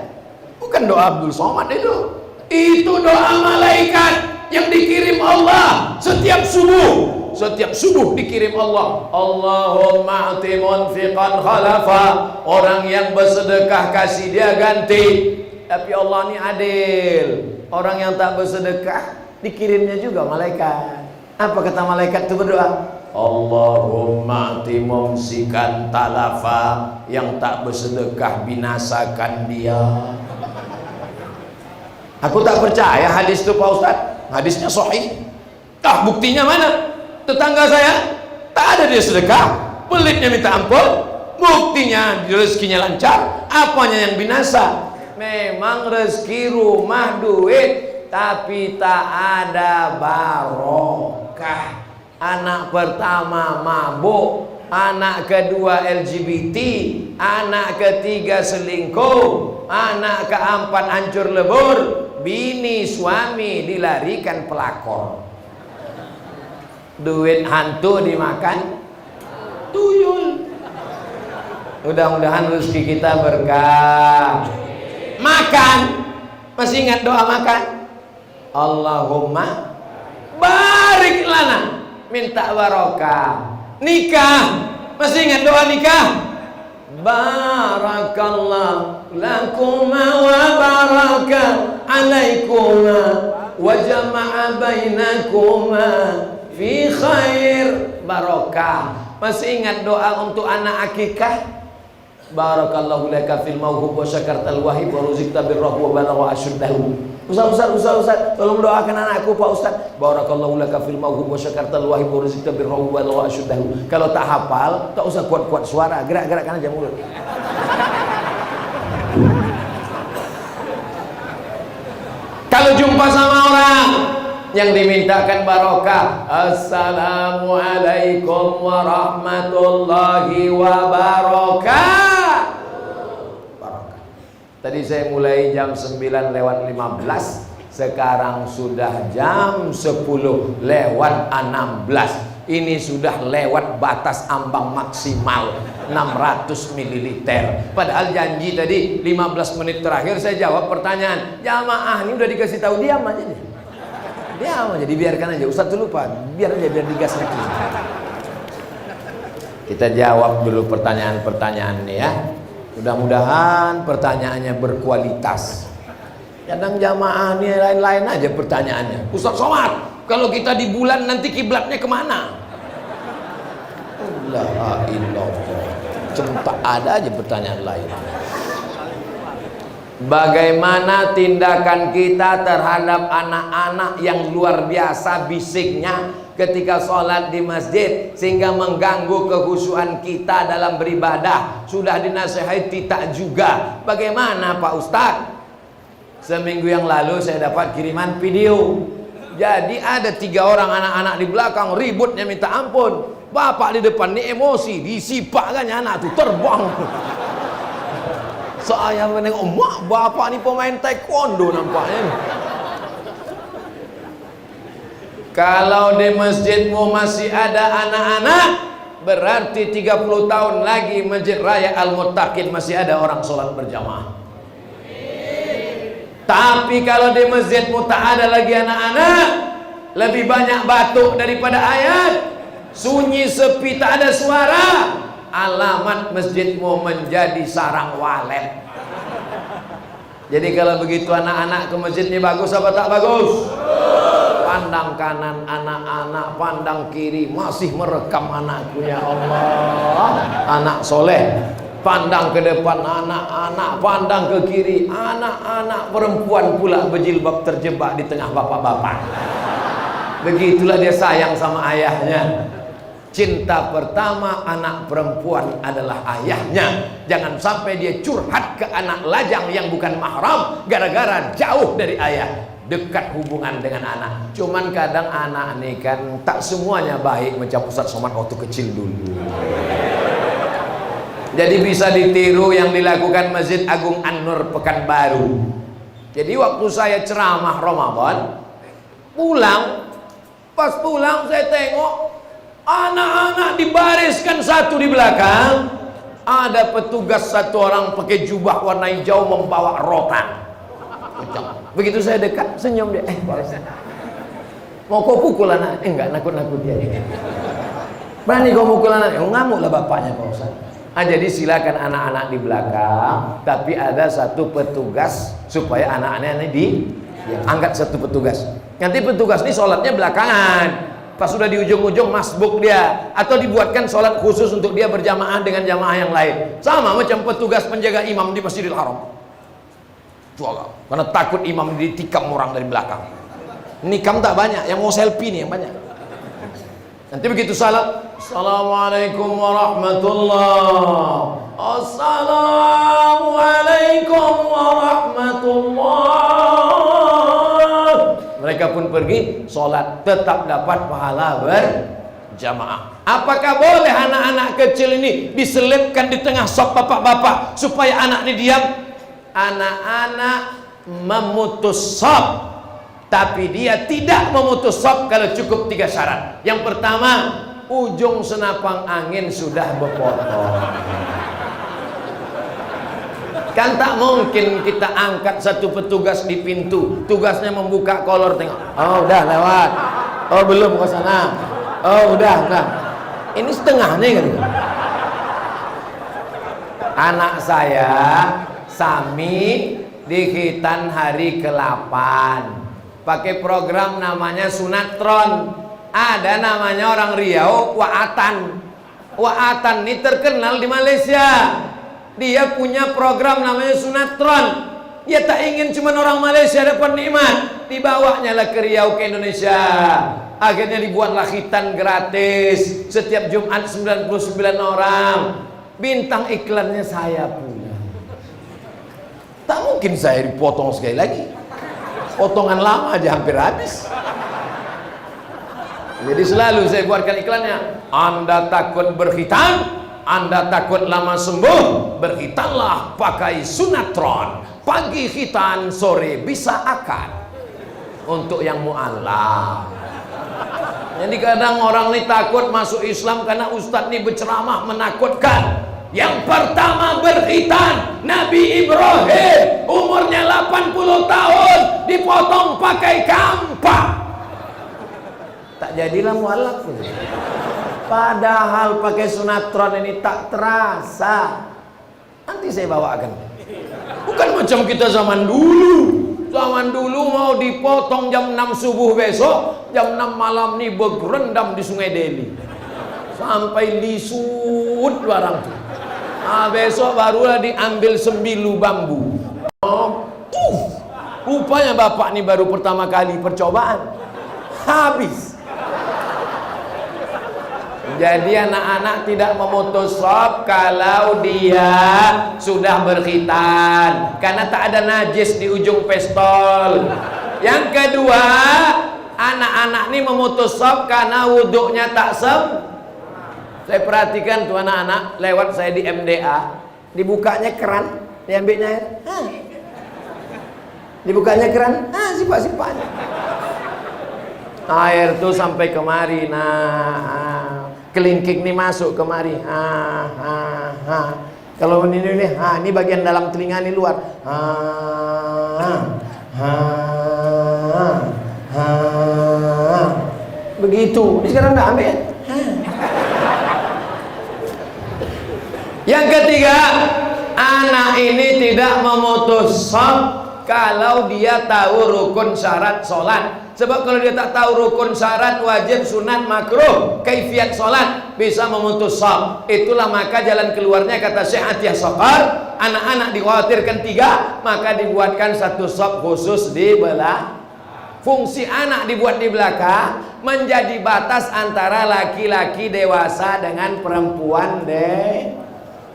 bukan doa Abdul Somad itu. Itu doa malaikat yang dikirim Allah setiap subuh. Setiap subuh dikirim Allah. Allahumma ati munfiqan khalafa. Orang yang bersedekah kasih dia ganti. Tapi Allah ini adil. Orang yang tak bersedekah dikirimnya juga malaikat. Apa kata malaikat itu berdoa? Allahumma ati mumsikan talafa. Yang tak bersedekah binasakan dia. Aku tak percaya hadis itu Pak Ustaz. Hadisnya sahih. Buktinya mana? Tetangga saya tak ada dia sedekah, pelitnya minta ampun, buktinya rezekinya lancar. Apanya yang binasa? Memang rezeki rumah duit, tapi tak ada barokah. Anak pertama mabuk, anak kedua LGBT, anak ketiga selingkuh, anak keempat hancur lebur, bini suami dilarikan pelakor. Duit hantu dimakan tuyul. Mudah-mudahan rezeki kita berkah. Makan, masih ingat doa makan? Allahumma barik lana, minta barokah. Nikah, masih ingat doa nikah? Barakallah lakuma wa baraka alaikuma wa jama'a bainakuma fi khair, barokah. Masih ingat doa untuk anak akikah? Barakallahu laka fil mauhub wa syakartal wahib wa ruzikta birrahu wa balagha asyuddahu. Ustaz, tolong doakan anakku Pak Ustaz. Barakallahu laka fil mauhub wa syakartal wahib wa ruzikta birrahu wa balagha asyuddahu. Kalau tak hafal, tak usah kuat-kuat suara, gerak-gerakkan aja mulut. Kalau jumpa sama orang yang dimintakan barokah. Assalamualaikum warahmatullahi wabarakatuh. Barokah. Tadi saya mulai jam 9:15, sekarang sudah jam 10:16. Ini sudah lewat batas ambang maksimal 600 ml. Padahal janji tadi 15 menit terakhir saya jawab pertanyaan. Jamaah ini udah dikasih tahu, diam aja deh. Diam aja, dibiarkan aja. Ustaz tuh lupa, biar aja, biar digas lagi. Kita jawab dulu pertanyaan-pertanyaannya ya. Mudah-mudahan pertanyaannya berkualitas. Kadang jamaah ini lain-lain aja pertanyaannya. Ustaz Somad, kalau kita di bulan nanti kiblatnya kemana? La ilallah. Cuma ada aja pertanyaan lain. Bagaimana tindakan kita terhadap anak-anak yang luar biasa bisiknya ketika sholat di masjid sehingga mengganggu kekhusyuan kita dalam beribadah? Sudah dinasihati tak juga. Bagaimana Pak Ustadz? Seminggu yang lalu saya dapat kiriman video. Jadi ada 3 orang anak-anak di belakang ributnya minta ampun. Bapak di depan ini emosi, disipakkannya anak itu terbang. Saya menengok, mak bapak ini pemain taekwondo nampaknya. Kalau di masjidmu masih ada anak-anak, berarti 30 tahun lagi Masjid Raya Al-Muttaqin masih ada orang sholat berjamaah. Tapi kalau di masjidmu tak ada lagi anak-anak, lebih banyak batuk daripada ayat, sunyi sepi tak ada suara, alamat masjidmu menjadi sarang walet. Jadi kalau begitu anak-anak ke masjid ini bagus apa tak bagus? Pandang kanan anak-anak, pandang kiri, masih merekam anakku, ya Allah, anak soleh. Pandang ke depan anak-anak, pandang ke kiri anak-anak perempuan pula berjilbab terjebak di tengah bapak-bapak. Begitulah dia sayang sama ayahnya. Cinta pertama anak perempuan adalah ayahnya. Jangan sampai dia curhat ke anak lajang yang bukan mahram gara-gara jauh dari ayah. Dekat hubungan dengan anak. Cuman kadang anak nih kan tak semuanya baik macam Ustaz Somad waktu kecil dulu. Jadi bisa ditiru yang dilakukan Masjid Agung An-Nur Pekanbaru. Jadi waktu saya ceramah Ramadan, pas pulang saya tengok anak-anak dibariskan satu di belakang. Ada petugas 1 orang pakai jubah warna hijau membawa rotan. Begitu saya dekat, senyum dia. Mau kau pukul anak? Enggak, nakut-nakut dia. Berani kau pukul anak? Ngamuklah bapaknya Pak Ustaz. Jadi silakan anak-anak di belakang, tapi ada 1 petugas supaya anak-anaknya angkat 1 petugas. Nanti petugas ini sholatnya belakangan. Pas sudah di ujung-ujung masbuk dia, atau dibuatkan sholat khusus untuk dia berjamaah dengan jamaah yang lain. Sama macam petugas penjaga imam di Masjidil Haram. Karena takut imam ditikam orang dari belakang. Nikam tak banyak, yang mau selfie nih yang banyak. Nanti begitu salat, Assalamualaikum warahmatullahi. Assalamualaikum warahmatullahi. Mereka pun pergi sholat, tetap dapat pahala berjamaah. Apakah boleh anak-anak kecil ini diselipkan di tengah saf bapak-bapak supaya anak ini diam? Anak-anak memutus saf, tapi dia tidak memutus saf kalau cukup 3 syarat. Yang pertama, ujung senapang angin sudah berpotong. Kan tak mungkin kita angkat 1 petugas di pintu, tugasnya membuka kolor, tengok, oh udah lewat, oh belum ke sana, oh udah. Ini setengahnya kan. Anak saya Sami di Khitan hari ke-8 pakai program namanya Sunatron. Ada namanya orang Riau Wa'atan. Wa'atan ini terkenal di Malaysia. Dia punya program namanya Sunatron. Dia tak ingin cuma orang Malaysia dapat nikmat, dibawanya lah ke Riau, ke Indonesia. Akhirnya dibuatlah khitan gratis setiap Jumat 99 orang. Bintang iklannya saya pula. Tak mungkin saya dipotong sekali lagi. Potongan lama aja hampir habis. Jadi selalu saya buatkan iklannya. Anda takut berkhitan, Anda takut lama sembuh, berkhitanlah pakai sunatron. Pagi khitan, sore bisa akad. Untuk yang mu'alaf. Jadi kadang orang ini takut masuk Islam karena ustadz ini berceramah menakutkan. Yang pertama berkhitan, Nabi Ibrahim umurnya 80 tahun dipotong pakai kampak. Tak jadilah mualaf. Padahal pakai sunatron ini tak terasa. Nanti saya bawakan. Bukan macam kita zaman dulu. Zaman dulu mau dipotong jam 6 subuh besok, jam 6 malam nih bergerendam di Sungai Deli. Sampai lisut barang tuh. Nah, besok barulah diambil sembilu bambu. Rupanya bapak nih baru pertama kali percobaan. Habis. Jadi anak-anak tidak memutus shop kalau dia sudah berkhitan, karena tak ada najis di ujung pistol. Yang kedua, anak-anak ini memutus shop karena wuduknya tak Saya perhatikan tuh anak-anak lewat saya di MDA, dibukanya keran, diambilnya air, dibukanya keran, sipak-sipaknya. Air tuh sampai kemari, kelingking nih masuk kemari, kalau ini bagian dalam telinga ini luar, begitu. Ini sekarang udah ambil. Yang ketiga, anak ini tidak memutus shop kalau dia tahu rukun syarat sholat. Sebab kalau dia tak tahu rukun syarat, wajib, sunat, makruh, kaifiat sholat, bisa memutus shop. Itulah maka jalan keluarnya kata Syekh Atiyah Saqar, anak-anak dikhawatirkan 3, maka dibuatkan satu shop khusus di belah. Fungsi anak dibuat di belakang menjadi batas antara laki-laki dewasa dengan perempuan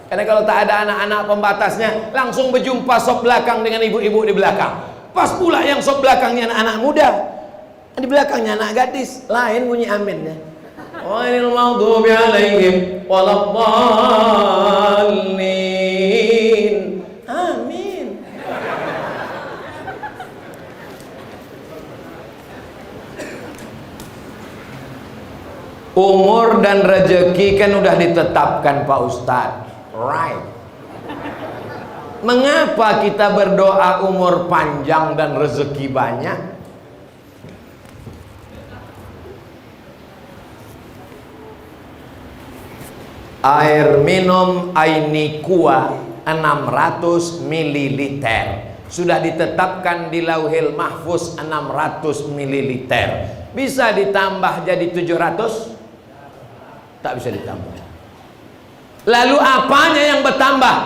Karena kalau tak ada anak-anak pembatasnya, langsung berjumpa shop belakang dengan ibu-ibu di belakang. Pas pula yang shop belakangnya anak-anak muda, di belakangnya anak gadis, lain bunyi aminnya. Ghairil maghdubi alaihim waladdallin. Amin. Umur dan rezeki kan udah ditetapkan Pak Ustadz. Right. Mengapa kita berdoa umur panjang dan rezeki banyak? Air minum Ainikua 600 ml sudah ditetapkan di Lauhil Mahfuz 600 ml. Bisa ditambah jadi 700? Tak bisa ditambah. Lalu apanya yang bertambah?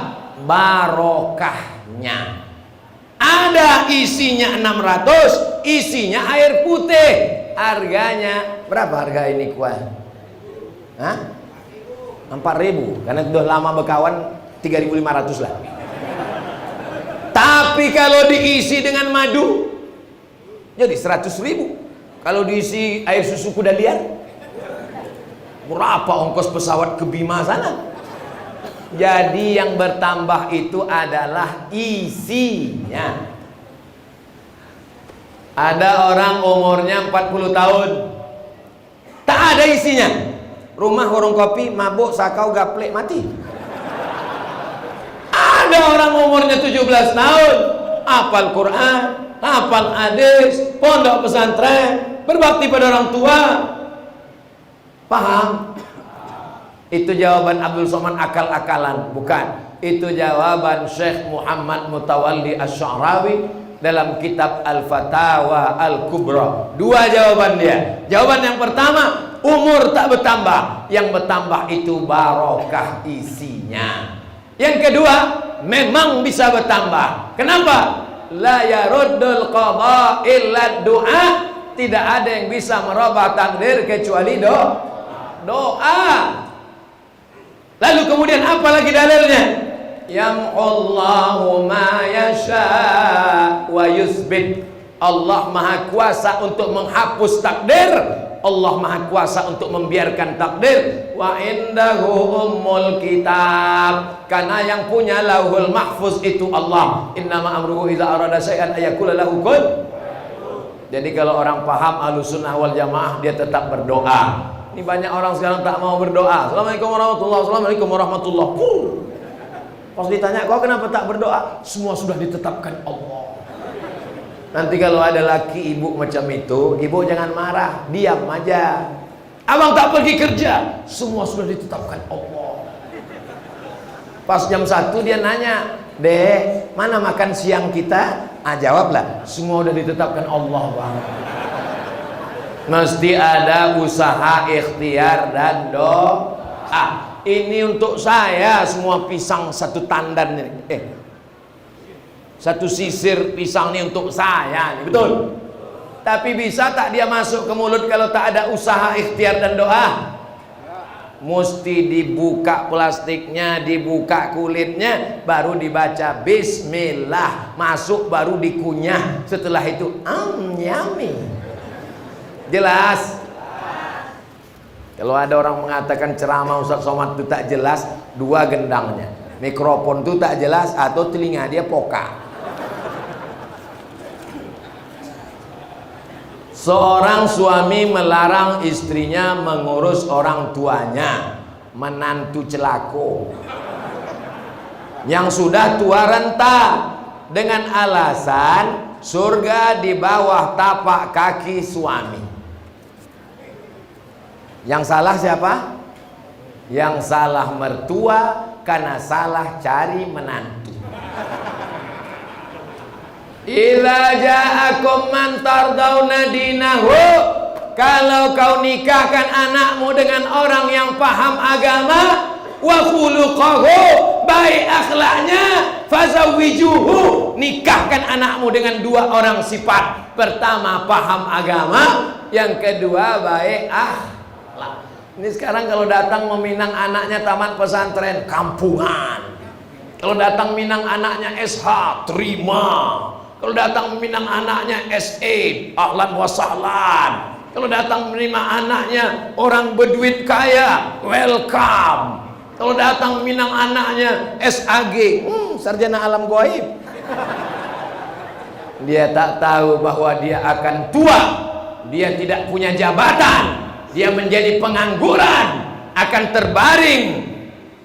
Barokahnya. Ada isinya 600, isinya air putih. Harganya berapa harga ini kuah? 4.000, karena sudah lama berkawan 3.500 lah. Tapi kalau diisi dengan madu jadi 100.000. Kalau diisi air susu kuda liar, berapa ongkos pesawat ke Bima sana? Jadi yang bertambah itu adalah isinya. Ada orang umurnya 40 tahun, tak ada isinya. Rumah warung kopi, mabuk, sakau, gaplek, mati. Ada orang umurnya 17 tahun, hafal Quran, hafal hadis, pondok pesantren, berbakti pada orang tua. Paham? Itu jawaban Abdul Somad akal-akalan? Bukan. Itu jawaban Syekh Muhammad Mutawalli Asy-Sya'rawi dalam kitab Al-Fatawa Al-Kubra. 2 jawaban dia. Jawaban yang pertama, umur tak bertambah. Yang bertambah itu barokah isinya. Yang kedua, memang bisa bertambah. Kenapa? La yaruddul qada illa du'a. Tidak ada yang bisa merubah takdir kecuali doa. Lalu kemudian apa lagi dalilnya? Yam'ullahu ma yasha wa yusbit. Allah maha kuasa untuk menghapus takdir Allah maha kuasa untuk membiarkan takdir. Wa indahu ummul kitab, karena yang punya lauhul mahfuz itu Allah. Innama amruhu idza arada syai'an ayaqula lahu kun. Jadi kalau orang paham Ahlussunnah wal Jamaah, dia tetap berdoa. Ini banyak orang sekarang tak mau berdoa. Assalamualaikum warahmatullahi wabarakatuh. Assalamualaikum warahmatullahi wabarakatuh. Pas ditanya, kau kenapa tak berdoa? Semua sudah ditetapkan Allah. Nanti kalau ada laki ibu macam itu, ibu jangan marah, diam aja. Abang tak pergi kerja, semua sudah ditetapkan Allah. Pas jam 1 dia nanya, Dek, mana makan siang kita? Jawablah, semua sudah ditetapkan Allah, Bang. Mesti ada usaha, ikhtiar dan doa. Ini untuk saya semua pisang satu tandan ini. Satu sisir pisang ini untuk saya, betul? Tapi bisa tak dia masuk ke mulut kalau tak ada usaha, ikhtiar dan doa? Mesti dibuka plastiknya, dibuka kulitnya, baru dibaca Bismillah, masuk baru dikunyah. Setelah itu, yummy. Jelas? Kalau ada orang mengatakan ceramah Ustaz Somad itu tak jelas, dua gendangnya. Mikrofon itu tak jelas atau telinga dia pokak. Seorang suami melarang istrinya mengurus orang tuanya, menantu celako yang sudah tua renta, dengan alasan surga di bawah tapak kaki suami. Yang salah siapa? Yang salah mertua karena salah cari menantu. Idza ja'akum man tardawna dinahu, kalau kau nikahkan anakmu dengan orang yang paham agama, wa khuluquhu, baik akhlaknya, fazawwijuhu, nikahkan anakmu dengan dua orang sifat. Pertama paham agama, yang kedua baik akhlak. Ini sekarang kalau datang meminang anaknya taman pesantren, kampungan. Kalau datang minang anaknya SH, terima. Kalau datang meminang anaknya SE, ahlan wa sahlan. Kalau datang menerima anaknya orang berduit kaya, welcome. Kalau datang meminang anaknya SAG, sarjana alam gaib. Dia tak tahu bahwa dia akan tua, dia tidak punya jabatan, dia menjadi pengangguran, akan terbaring.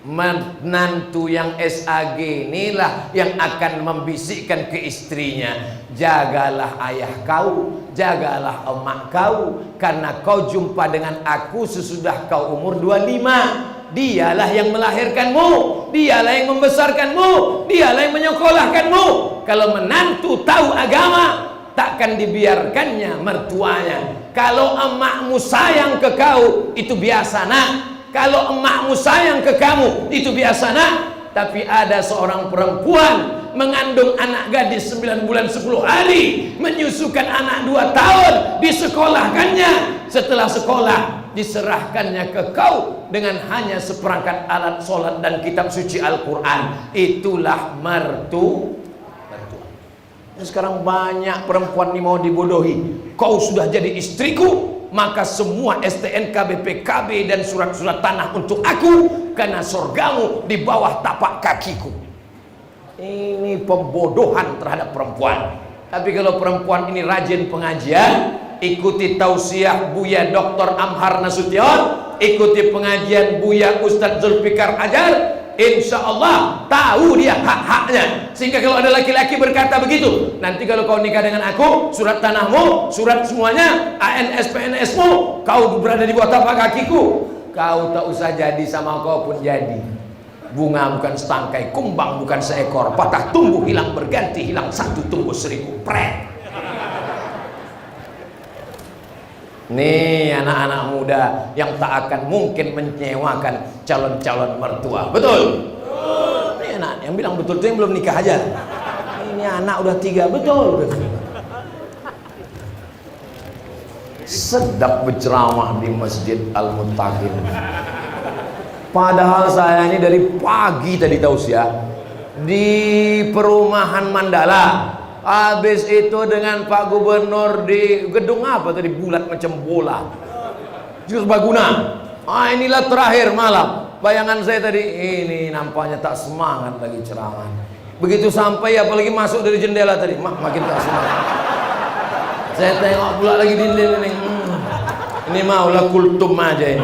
Menantu yang SAG inilah yang akan membisikkan ke istrinya, jagalah ayah kau, jagalah emak kau, karena kau jumpa dengan aku sesudah kau umur 25. Dialah yang melahirkanmu, dialah yang membesarkanmu, dialah yang menyekolahkanmu. Kalau menantu tahu agama, takkan dibiarkannya mertuanya. Kalau emakmu sayang ke kau, itu biasa nak. Kalau emakmu sayang ke kamu, itu biasa nak. Tapi ada seorang perempuan mengandung anak gadis 9 bulan 10 hari, menyusukan anak 2 tahun, disekolahkannya. Setelah sekolah, diserahkannya ke kau dengan hanya seperangkat alat sholat dan kitab suci Al-Quran. Itulah mertua. Sekarang banyak perempuan ini mau dibodohi. Kau sudah jadi istriku, maka semua STNK, BPKB dan surat-surat tanah untuk aku, karena surgamu di bawah tapak kakiku. Ini pembodohan terhadap perempuan. Tapi kalau perempuan ini rajin pengajian, ikuti tausiah Buya Dr. Amhar Nasution, ikuti pengajian Buya Ustadz Zulfikar Ajar, insya Allah tahu dia hak-haknya. Sehingga kalau ada laki-laki berkata begitu, nanti kalau kau nikah dengan aku, surat tanahmu, surat semuanya, ANS PNS-mu, kau berada di bawah tapak kakiku. Kau tak usah jadi sama kau pun jadi. Bunga bukan setangkai, kumbang bukan seekor, patah tumbuh hilang berganti, hilang satu tumbuh 1000. Pret. Nih anak-anak muda yang tak akan mungkin menyewakan calon-calon mertua. Betul? Ini anak yang bilang betul itu yang belum nikah aja. Ini anak udah 3, betul. Sedap berceramah di Masjid Al-Muttaqin. Padahal saya ini dari pagi tadi tausiah di perumahan Mandala. Habis itu dengan Pak Gubernur di gedung apa tadi, bulat macam bola. Serbaguna. Inilah terakhir malam. Bayangan saya tadi, ini nampaknya tak semangat lagi ceramah. Begitu sampai, apalagi masuk dari jendela tadi, makin tak semangat. Saya tengok pula lagi dinding ini. Ini maulah kultum aja ini.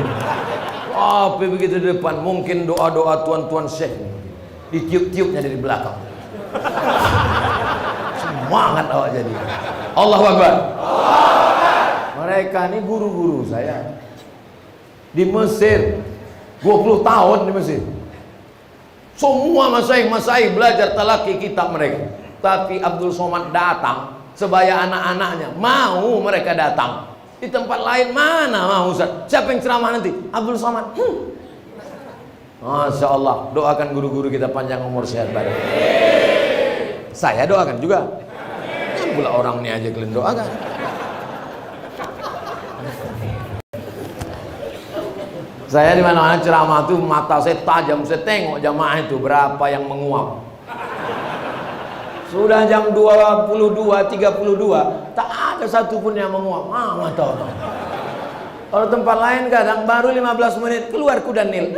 Tapi begitu di depan, mungkin doa-doa tuan-tuan syekh ditiup-tiupnya dari belakang. Semangat awak jadi. Allahu Akbar. Mereka ini guru-guru saya di Mesir, 20 tahun di Mesir. Semua masaih belajar talaki kitab mereka. Tapi Abdul Somad datang sebaya anak-anaknya, mau mereka datang. Di tempat lain mana mau Ustaz? Siapa yang ceramah nanti? Abdul Somad. Masya Allah, doakan guru-guru kita panjang umur sehat badan. Saya doakan juga. Kan pula orang ini aja kalian doakan. Saya di mana-mana ceramah tuh mata saya tajam, saya tengok jamaah itu berapa yang menguap. Sudah jam 22.32, tak ada satupun yang menguap. Mata orang. Kalau tempat lain kadang baru 15 menit keluar kuda nil.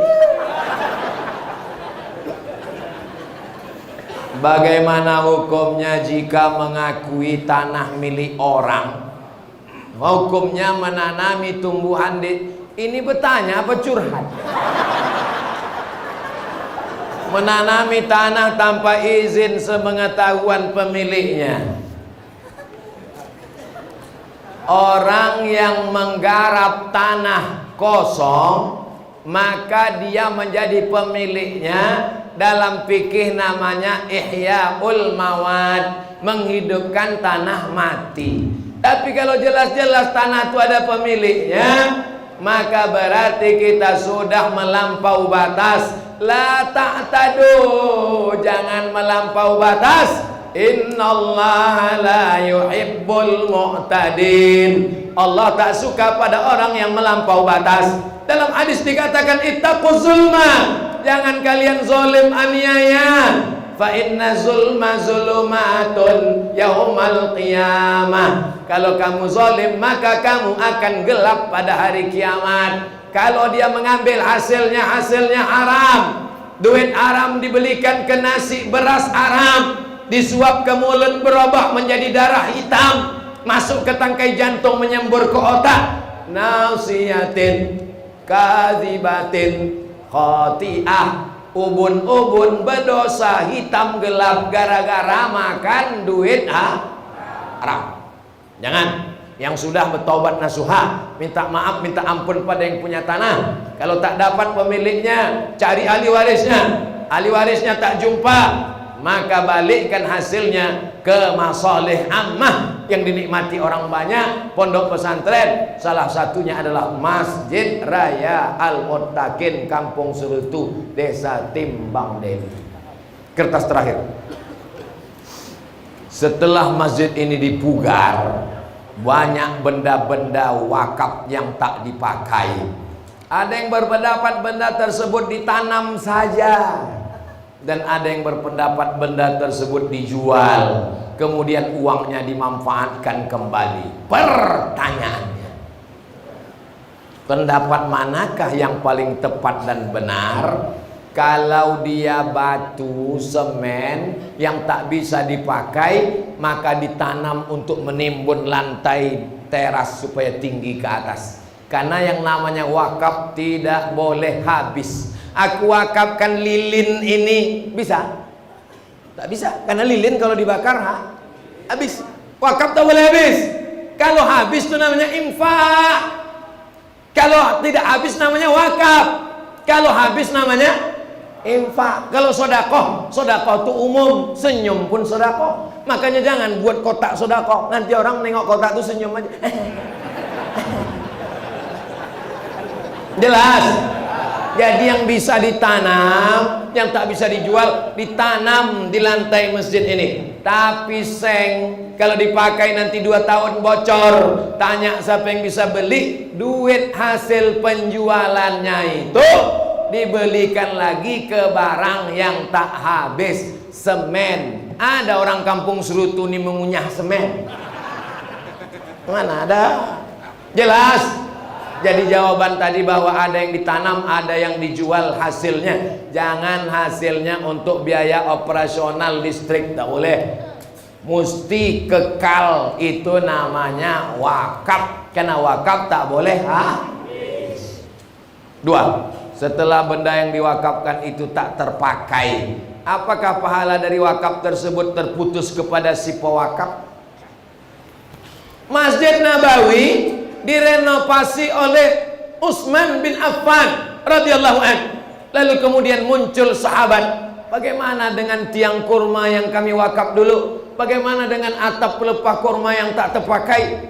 Bagaimana hukumnya jika mengakui tanah milik orang? Hukumnya menanami tumbuhan ini bertanya apa curhat? Menanami tanah tanpa izin sepengetahuan pemiliknya. Orang yang menggarap tanah kosong, maka dia menjadi pemiliknya. Dalam fikih namanya ihya'ul mawad, menghidupkan tanah mati. Tapi kalau jelas-jelas tanah itu ada pemiliknya, maka berarti kita sudah melampau batas. La ta'tadu, jangan melampau batas. Innallaha la yuhibbul mu'tadin. Allah tak suka pada orang yang melampau batas. Dalam hadis dikatakan ittaquz zulma, jangan kalian zalim aniaya. Fa inna zulma zulumatun yaumal qiyamah. Kalau kamu zalim maka kamu akan gelap pada hari kiamat. Kalau dia mengambil hasilnya haram, duit haram dibelikan ke nasi beras haram, disuap ke mulut berubah menjadi darah hitam, masuk ke tangkai jantung menyembur ke otak. Nasiyatin kadzibatin khati'ah, ubun-ubun berdosa hitam gelap gara-gara makan duit haram. Jangan. Yang sudah bertaubat nasuha, minta maaf, minta ampun pada yang punya tanah. Kalau tak dapat pemiliknya, cari ahli warisnya. Ahli warisnya tak jumpa, maka balikkan hasilnya ke masalih ammah yang dinikmati orang banyak. Pondok pesantren, salah satunya adalah Masjid Raya Al-Muttaqin Kampung Serutu, Desa Timbang Deli. Kertas terakhir. Setelah masjid ini dipugar, banyak benda-benda wakaf yang tak dipakai. Ada yang berpendapat benda tersebut ditanam saja, dan ada yang berpendapat benda tersebut dijual, kemudian uangnya dimanfaatkan kembali. Pertanyaannya, pendapat manakah yang paling tepat dan benar? Kalau dia batu, semen yang tak bisa dipakai, maka ditanam untuk menimbun lantai teras supaya tinggi ke atas. Karena yang namanya wakaf tidak boleh habis. Aku wakafkan lilin ini, bisa? Tak bisa, karena lilin kalau dibakar habis. Wakaf tak boleh habis. Kalau habis itu namanya infak. Kalau tidak habis namanya wakaf. Kalau habis namanya infak. Kalau sodakoh, sodakoh itu umum, senyum pun sodakoh. Makanya jangan buat kotak sodakoh, nanti orang nengok kotak itu senyum aja. Jelas? Jadi yang bisa ditanam, yang tak bisa dijual, ditanam di lantai masjid ini. Tapi seng, kalau dipakai nanti 2 tahun bocor, tanya siapa yang bisa beli. Duit hasil penjualannya itu dibelikan lagi ke barang yang tak habis. Semen, ada orang kampung Serutu ini mengunyah semen? Mana ada? Jelas? Jadi jawaban tadi bahwa ada yang ditanam, ada yang dijual hasilnya. Jangan hasilnya untuk biaya operasional listrik, tak boleh. Mesti kekal, itu namanya wakaf. Karena wakaf tak boleh habis. Dua, setelah benda yang diwakafkan itu tak terpakai, apakah pahala dari wakaf tersebut terputus kepada si pewakaf? Masjid Nabawi direnovasi oleh Utsman bin Affan radhiyallahu anhu. Lalu kemudian muncul sahabat, bagaimana dengan tiang kurma yang kami wakaf dulu? Bagaimana dengan atap pelepah kurma yang tak terpakai?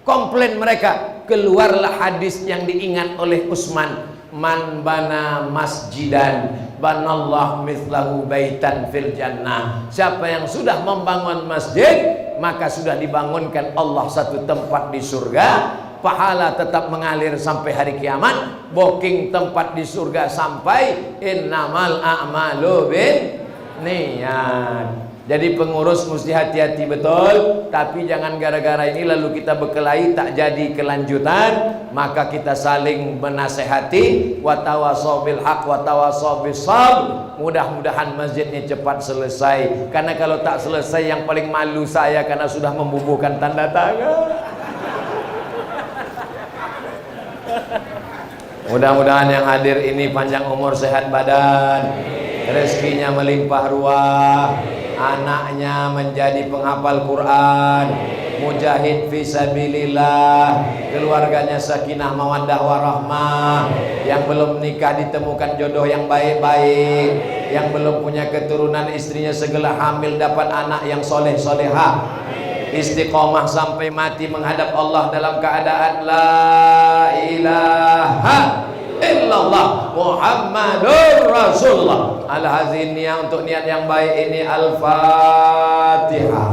Komplain mereka. Keluarlah hadis yang diingat oleh Utsman, man bana masjidan banallah mithlahu baitan fil jannah. Siapa yang sudah membangun masjid, maka sudah dibangunkan Allah satu tempat di surga. Pahala tetap mengalir sampai hari kiamat. Booking tempat di surga sampai innamal a'malu bin niat. Jadi pengurus mesti hati-hati betul. Tapi jangan gara-gara ini lalu kita berkelahi tak jadi kelanjutan. Maka kita saling menasehati. Wa tawasaw bil haq wa tawasaw bis sabr. Mudah-mudahan masjidnya cepat selesai. Karena kalau tak selesai, yang paling malu saya karena sudah membubuhkan tanda tangan. Mudah-mudahan yang hadir ini panjang umur, sehat badan, rezekinya melimpah ruah, anaknya menjadi penghafal Quran, mujahid fisabilillah, keluarganya sakinah mawaddah warahmah, yang belum nikah ditemukan jodoh yang baik-baik, yang belum punya keturunan istrinya segera hamil dapat anak yang soleh solehah, istiqomah sampai mati menghadap Allah dalam keadaan la ilaha illallah Muhammadur Rasulullah. Al-hazin niat untuk niat yang baik ini. Al-Fatihah.